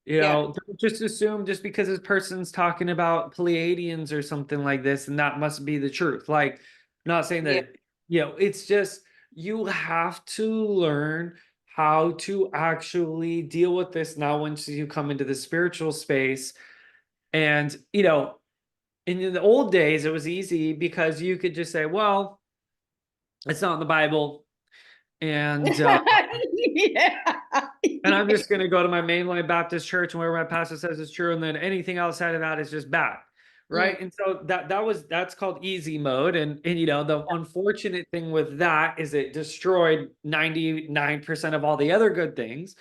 Yeah. Don't just assume just because this person's talking about Pleiadians or something like this, and that must be the truth. Like, I'm not saying Yeah. that, it's just you have to learn how to actually deal with this now once you come into the spiritual space. And, in the old days, it was easy because you could just say, well, it's not in the Bible. And Yeah. And I'm just going to go to my mainline Baptist church and where my pastor says is true, and then anything outside of that is just bad, Mm, right? And so that's called easy mode, and the unfortunate thing with that is it destroyed 99% of all the other good things.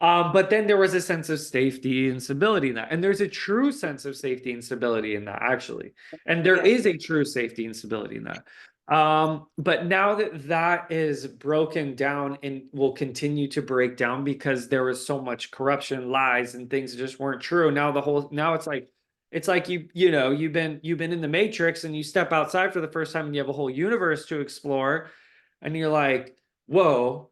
But then there was a sense of safety and stability in that. And there's a true sense of safety and stability in that, actually. And there yeah. is a true safety and stability in that. But now that that is broken down and will continue to break down because there was so much corruption, lies, and things that just weren't true. Now it's like it's like you've been in the matrix and you step outside for the first time and you have a whole universe to explore, and you're like, whoa,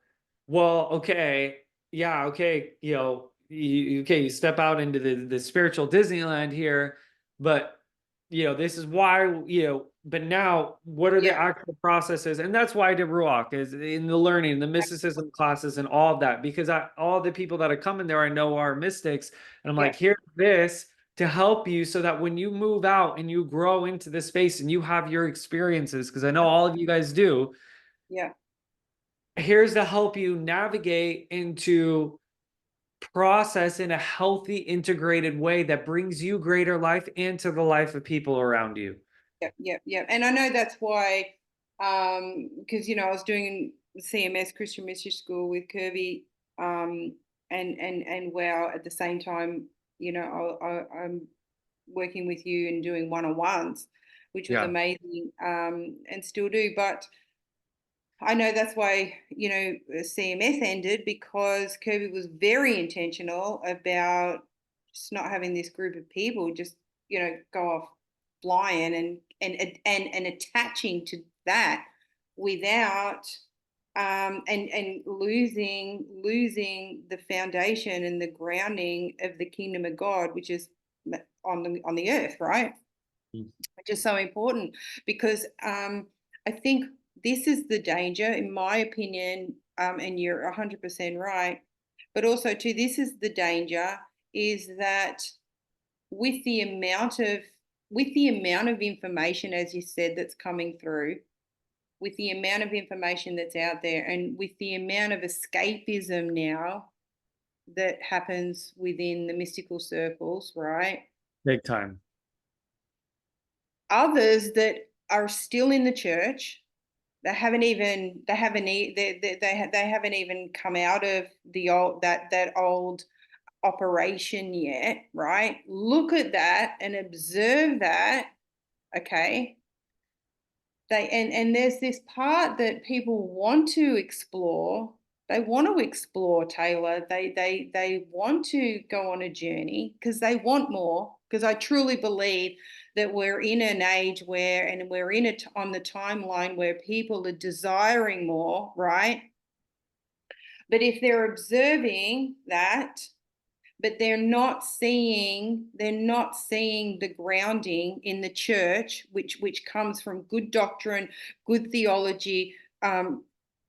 well, okay, yeah, okay, you step out into the spiritual Disneyland here, but this is why, but now what are the Yeah, actual processes? And that's why I did Rooakh, is in the learning, the mysticism classes and all of that, because all the people that are coming there I know are mystics. And I'm yeah, like, here's this to help you so that when you move out and you grow into this space and you have your experiences, because I know all of you guys do, yeah, here's to help you navigate into process in a healthy, integrated way that brings you greater life and to the life of people around you. yeah, yeah, yeah. And I know that's why, because I was doing CMS Christian Mission School with Kirby, and wow, at the same time, I'm working with you and doing one-on-ones, which was Yeah, amazing, and still do. But I know that's why, CMS ended, because Kirby was very intentional about just not having this group of people just, go off flying and attaching to that without and losing the foundation and the grounding of the kingdom of God, which is on the earth, right? mm, Which is so important, because I think this is the danger, in my opinion, and you're 100% right. But also, too, this is the danger, is that with the amount of information, as you said, that's coming through, with the amount of information that's out there, and with the amount of escapism now that happens within the mystical circles, right? big time. Others that are still in the church, they haven't even come out of the old operation yet, right? Look at that and observe that, okay? And there's this part that people want to explore. They want to explore, Taylor. They want to go on a journey because they want more. Because I truly believe that we're in an age where, and we're in it on the timeline where people are desiring more, right? But if they're observing that, but they're not seeing the grounding in the church, which comes from good doctrine, good theology,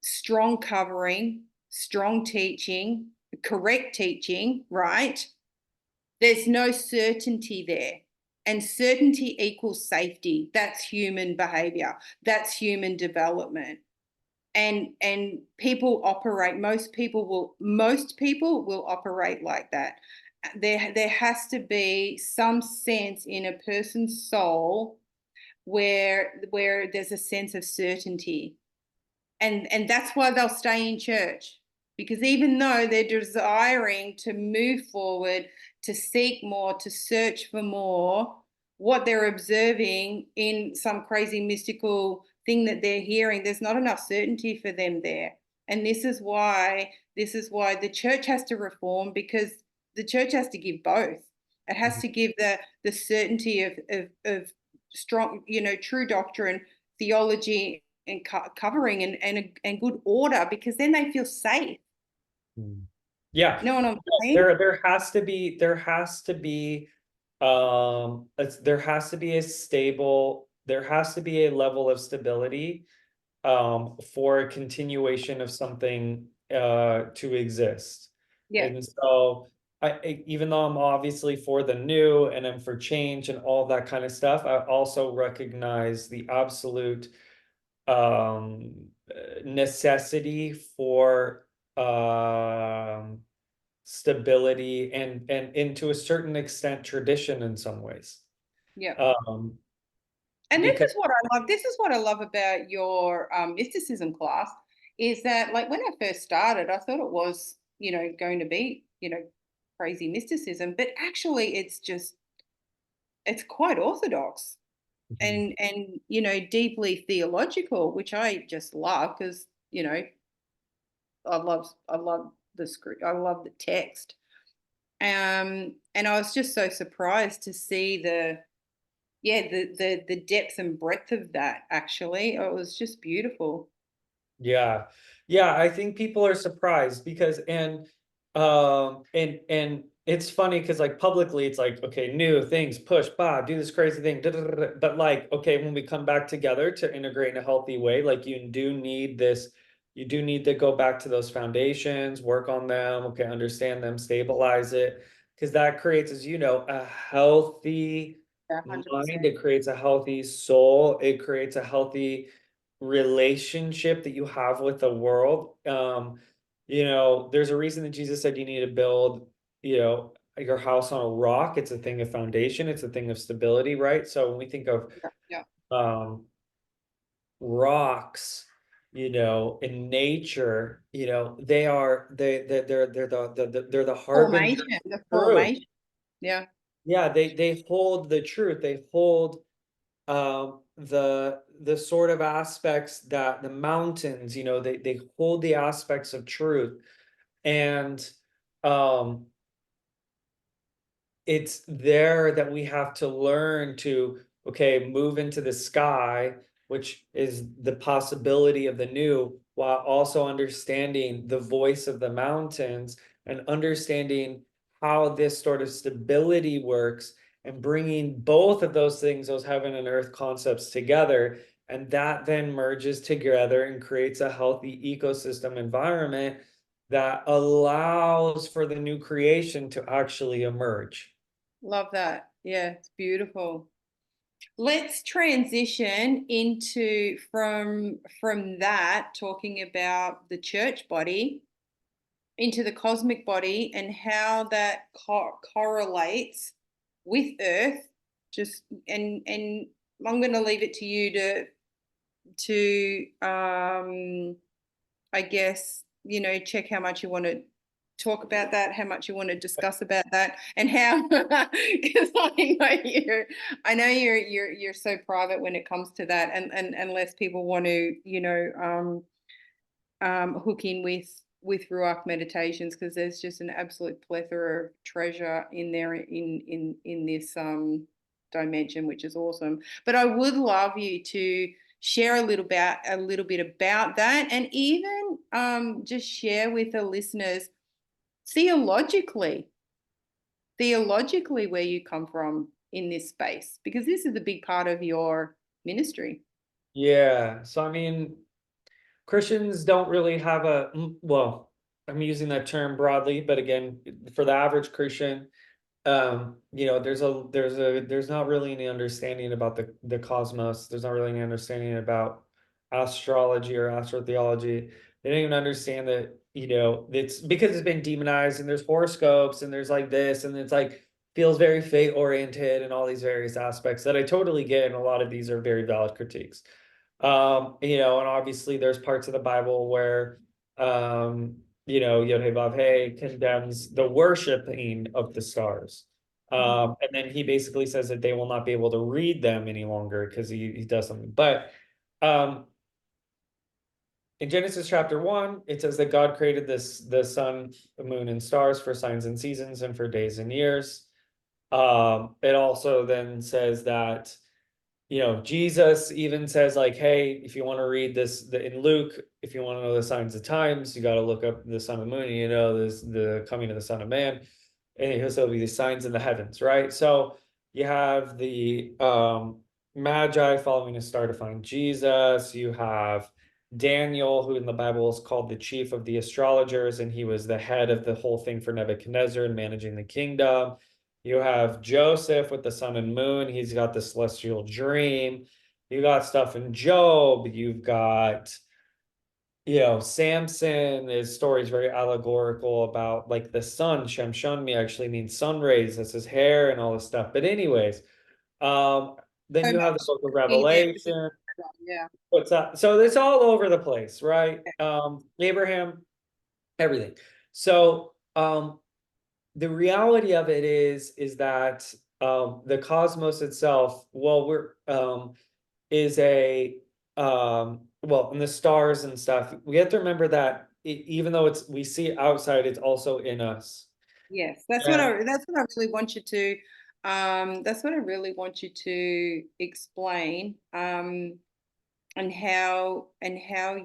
strong covering, strong teaching, correct teaching, right? There's no certainty there. And certainty equals safety. That's human behavior. That's human development. And people operate, most people will operate like that. There has to be some sense in a person's soul where there's a sense of certainty, and that's why they'll stay in church, because even though they're desiring to move forward, to seek more, to search for more, what they're observing in some crazy mystical thing that they're hearing, there's not enough certainty for them there. And this is why the church has to reform, because the church has to give both. It has Mhm. to give the certainty of strong, true doctrine, theology, and covering, and good order, because then they feel safe. Mm. Yeah. You know what I'm Yes, saying? there has to be a stable, there has to be a level of stability for a continuation of something to exist. Yeah, And so even though I'm obviously for the new and I'm for change and all that kind of stuff, I also recognize the absolute necessity for stability and to a certain extent tradition in some ways. yeah. Um, And this because is what I love. This is what I love about your mysticism class, is that, like, when I first started, I thought it was, going to be, crazy mysticism, but actually it's quite orthodox, Mhm, and deeply theological, which I just love, because I love the script. I love the text. And I was just so surprised to see the depth and breadth of that actually. It was just beautiful. Yeah. Yeah, I think people are surprised because and it's funny because like publicly it's like, okay, new things, push, do this crazy thing. Da, da, da, da. But like, okay, when we come back together to integrate in a healthy way, like you do need to go back to those foundations, work on them, okay, understand them, stabilize it. Because that creates, as you know, a healthy Yeah, mind, 100%. it creates a healthy soul, it creates a healthy relationship that you have with the world. There's a reason that Jesus said you need to build, your house on a rock. It's a thing of foundation, it's a thing of stability, right? So when we think of Yeah, yeah. um rocks, in nature, they're the harbinger Formation, of the truth. formation. Yeah. Yeah, they hold the truth. They hold the sort of aspects that the mountains, they hold the aspects of truth. And um it's there that we have to learn to, okay, move into the sky, which is the possibility of the new, while also understanding the voice of the mountains and understanding how this sort of stability works, and bringing both of those things, those heaven and earth concepts together. And that then merges together and creates a healthy ecosystem environment that allows for the new creation to actually emerge. Love that. Yeah, it's beautiful. Let's transition into from that talking about the church body into the cosmic body and how that correlates with Earth. Just and I'm going to leave it to you to I guess, check how much you want to talk about that, how much you want to discuss about that, and how because I know you're so private when it comes to that, and unless people want to, hook in with Rooakh Meditations, because there's just an absolute plethora of treasure in there in this dimension, which is awesome. But I would love you to share a little bit about that, and even just share with the listeners theologically theologically where you come from in this space, because this is a big part of your ministry. Yeah. So, I mean, Christians don't really have well, I'm using that term broadly, but again, for the average Christian, there's not really any understanding about the cosmos. There's not really any understanding about astrology or astrotheology. They don't even understand that, it's because it's been demonized, and there's horoscopes and there's like this, and it's like feels very fate oriented and all these various aspects that I totally get, and a lot of these are very valid critiques. And obviously there's parts of the Bible where Yod-Heh-Vav-Heh condemns the worshiping of the stars. And then he basically says that they will not be able to read them any longer because he does something. But in Genesis chapter 1, it says that God created the sun, the moon, and stars for signs and seasons and for days and years. It also then says that Jesus even says like, hey, if you want to read this in Luke, if you want to know the signs of times, you got to look up the sun and moon, and this the coming of the Son of Man, and he'll still be the signs in the heavens, right? So you have the Magi following a star to find Jesus. You have Daniel, who in the Bible is called the chief of the astrologers, and he was the head of the whole thing for Nebuchadnezzar and managing the kingdom. You have Joseph with the sun and moon. He's got the celestial dream. You got stuff in Job. You've got, Samson, his story is very allegorical about like the sun. Shemshunmi actually means sun rays. That's his hair and all this stuff. But anyways, then So you have the much book of in there to be Revelation. yeah. What's that? So it's all over the place, right? Abraham, everything. So the reality of it is that the cosmos itself, well, is a well, and the stars and stuff. We have to remember that even though we see it outside, it's also in us. Yes, that's what And I really want you to that's what I really want you to explain. And how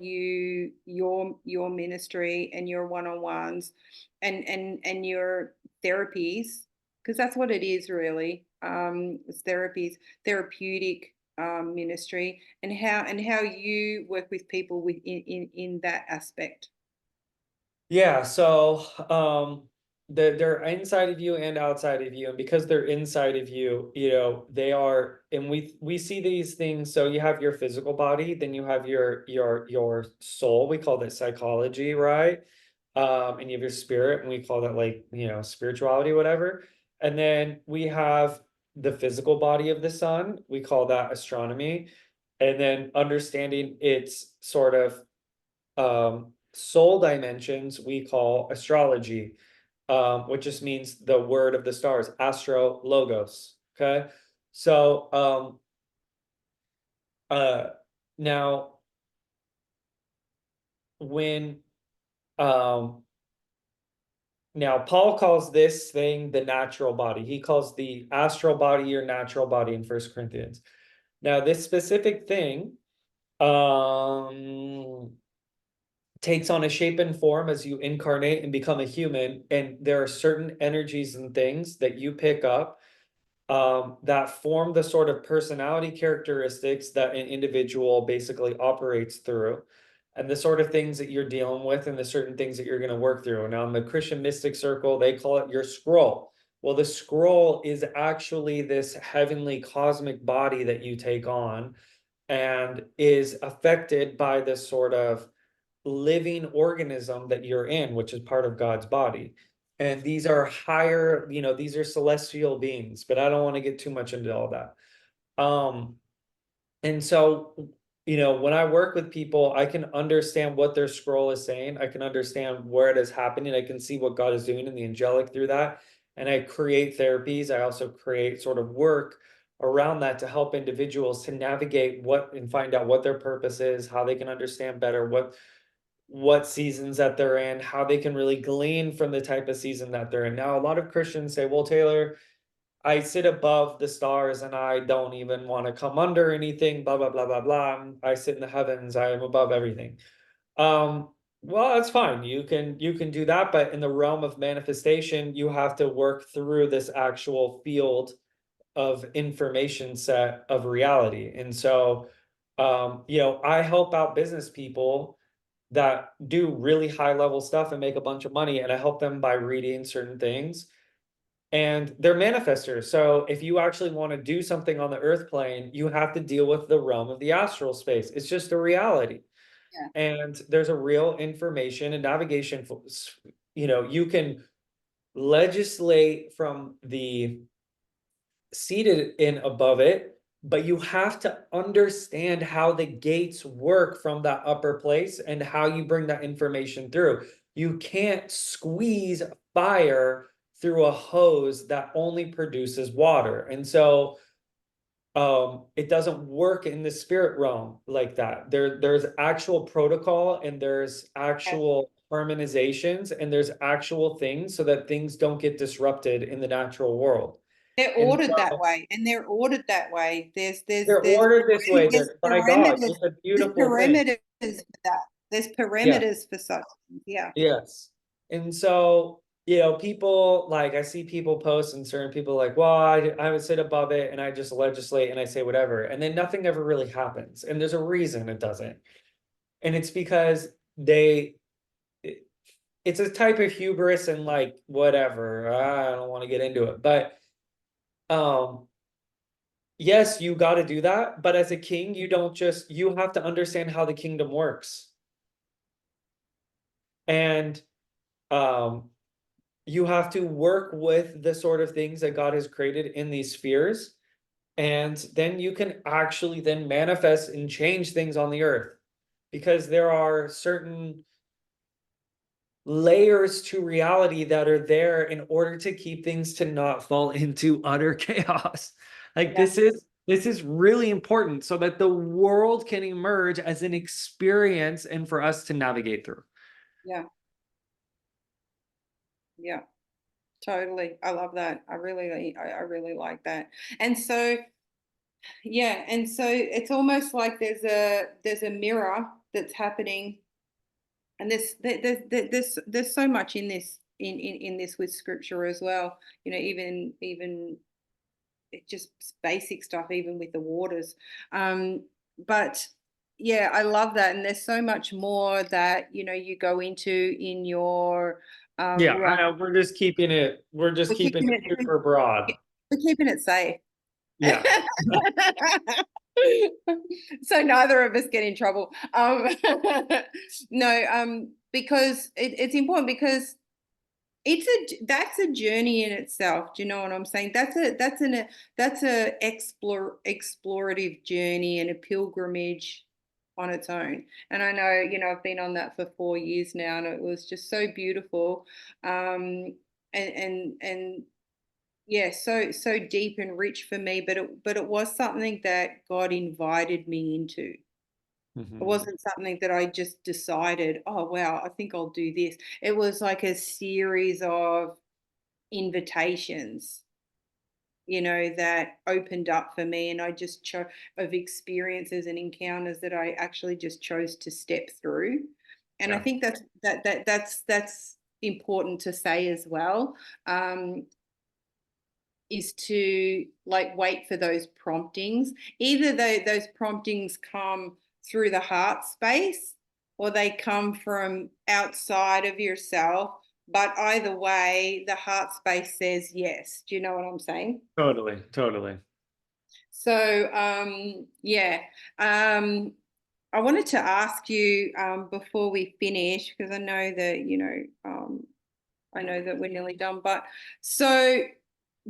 your ministry and your one-on-ones and your therapies, because that's what it is really. It's therapies, therapeutic ministry, and how you work with people in that aspect. yeah, so they're inside of you and outside of you, and because they're inside of you, you know, they are, and we see these things. So you have your physical body, then you have your soul, we call that psychology, right? And you have your spirit, and we call that, like, you know, spirituality, whatever. And then we have the physical body of the sun, we call that astronomy. And then understanding its sort of soul dimensions we call astrology, which just means the word of the stars, astro logos. Okay. So uh now when um now Paul calls this thing the natural body. He calls the astral body your natural body in First Corinthians. Now this specific thing takes on a shape and form as you incarnate and become a human, and there are certain energies and things that you pick up that form the sort of personality characteristics that an individual basically operates through, and the sort of things that you're dealing with, and the certain things that you're going to work through. Now in the Christian mystic circle, they call it your scroll. Well, the scroll is actually this heavenly cosmic body that you take on, and is affected by this sort of living organism that you're in, which is part of God's body. And these are higher, you know, these are celestial beings, but I don't want to get too much into all that. Um, and so, you know, when I work with people, I can understand what their scroll is saying. I can understand where it is happening. I can see what God is doing in the angelic through that. And I create therapies. I also create sort of work around that to help individuals to navigate what and find out what their purpose is, how they can understand better what seasons that they're in, how they can really glean from the type of season that they're in. Now, a lot of Christians say, well, Taylor, I sit above the stars and I don't even want to come under anything, blah, blah, blah, blah, blah. I sit in the heavens, I am above everything. Well, that's fine. You can do that, but in the realm of manifestation, you have to work through this actual field of information set of reality. And so, you know, I help out business people that do really high level stuff and make a bunch of money, and I help them by reading certain things, and they're manifestors. So if you actually want to do something on the earth plane, you have to deal with the realm of the astral space. It's just a reality. Yeah. And there's a real information and navigation, you know, you can legislate from the seated in above it, but you have to understand how the gates work from that upper place and how you bring that information through. You can't squeeze fire through a hose that only produces water. And so it doesn't work in the spirit realm like that. There's actual protocol, and there's actual harmonizations, and there's actual things so that things don't get disrupted in the natural world. They're And ordered that so way, and they're ordered that way. they're ordered this way. There's By God, parameters. it's a There's beautiful thing. parameters for that. There's Yeah. parameters for such things. Yeah. Yes. And so, you know, people, like, I see people post, and certain people like, well, I would sit above it and I just legislate and I say whatever. And then nothing ever really happens. And there's a reason it doesn't. And it's because it's a type of hubris and, like, whatever. I don't want to get into it. But um yes, you got to do that. But as a king, you have to understand how the kingdom works. And um you have to work with the sort of things that God has created in these spheres, and then you can actually then manifest and change things on the earth, because there are certain layers to reality that are there in order to keep things to not fall into utter chaos. Like, Yeah. this is really important so that the world can emerge as an experience and for us to navigate through. Yeah. Yeah. Totally. I love that. I really like that. And so, yeah, and so it's almost like there's a mirror that's happening, and there's so much in this in this with scripture as well. You know, even it just basic stuff, even with the waters. But yeah, I love that, and there's so much more that you go into in your Yeah, I Rooakh. know. We're just We're keeping keeping it it super broad. we're keeping it safe. Yeah. So neither of us get in trouble. No, because it's important, because that's a journey in itself. Do you know what I'm saying? That's a explorative journey and a pilgrimage on its own. And I know, I've been on that for 4 years now, and it was just so beautiful. And yeah, so deep and rich for me, but it was something that God invited me into. It Mhm. wasn't something that I just decided, oh wow, I think I'll do this. It was like a series of invitations, that opened up for me, and I just chose of experiences and encounters that I actually just chose to step through. And I Yeah. think that's important to say as well. Is to like wait for those promptings. Either those promptings come through the heart space, or they come from outside of yourself. But either way, the heart space says yes. Do you know what I'm saying? Totally, totally. So, yeah. I wanted to ask you, before we finish, because I know that, I know that we're nearly done, but so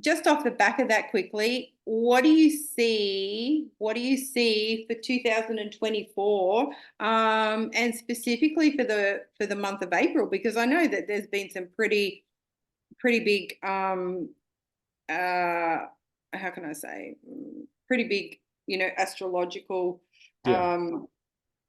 just off the back of that quickly, what do you see? What do you see for 2024, and specifically for the month of April? Because I know that there's been some pretty big, how can I say, pretty big, astrological, Yeah.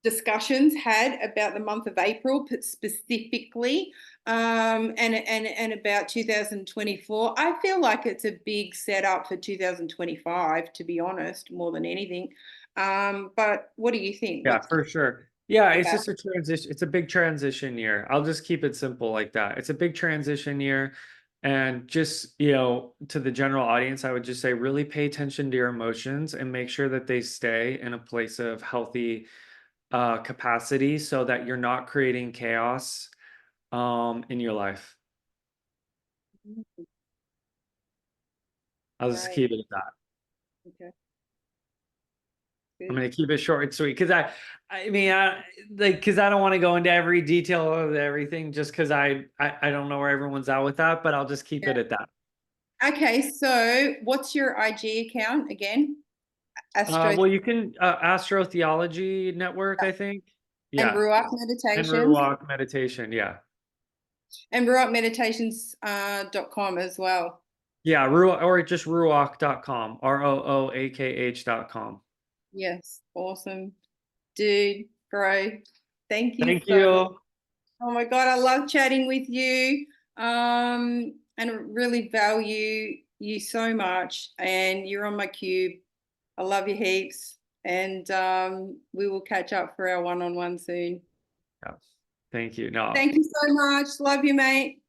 discussions had about the month of April specifically, and about 2024. I feel like it's a big setup for 2025, to be honest, more than anything. But what do you think? Yeah, What's for sure. Yeah, it's about? just a transition. It's a big transition year. I'll just keep it simple like that. It's a big transition year. And just, to the general audience, I would just say really pay attention to your emotions and make sure that they stay in a place of healthy capacity so that you're not creating chaos in your life. I'll just Right. keep it at that. Okay. I'm Good. gonna keep it short and sweet because I mean, because I don't want to go into every detail of everything just because I don't know where everyone's at with that, but I'll just keep Yeah. it at that. Okay. So, what's your IG account again? Astro Well, you can Astro Theology Network, I think. and Yeah, Rooakh and Meditations, Rooakh Meditation. Yeah, and RooakhMeditations, .com as well. yeah, Rooakh or just Rooakh.com, ROOAKH.com. Yes. Awesome. Dude, bro, thank you Thank so much. you. Oh my God, I love chatting with you. And really value you so much. And you're on my cube. I love you heaps. And we will catch up for our one-on-one soon. Yeah. Thank you. No, Thank you so much. Love you, mate.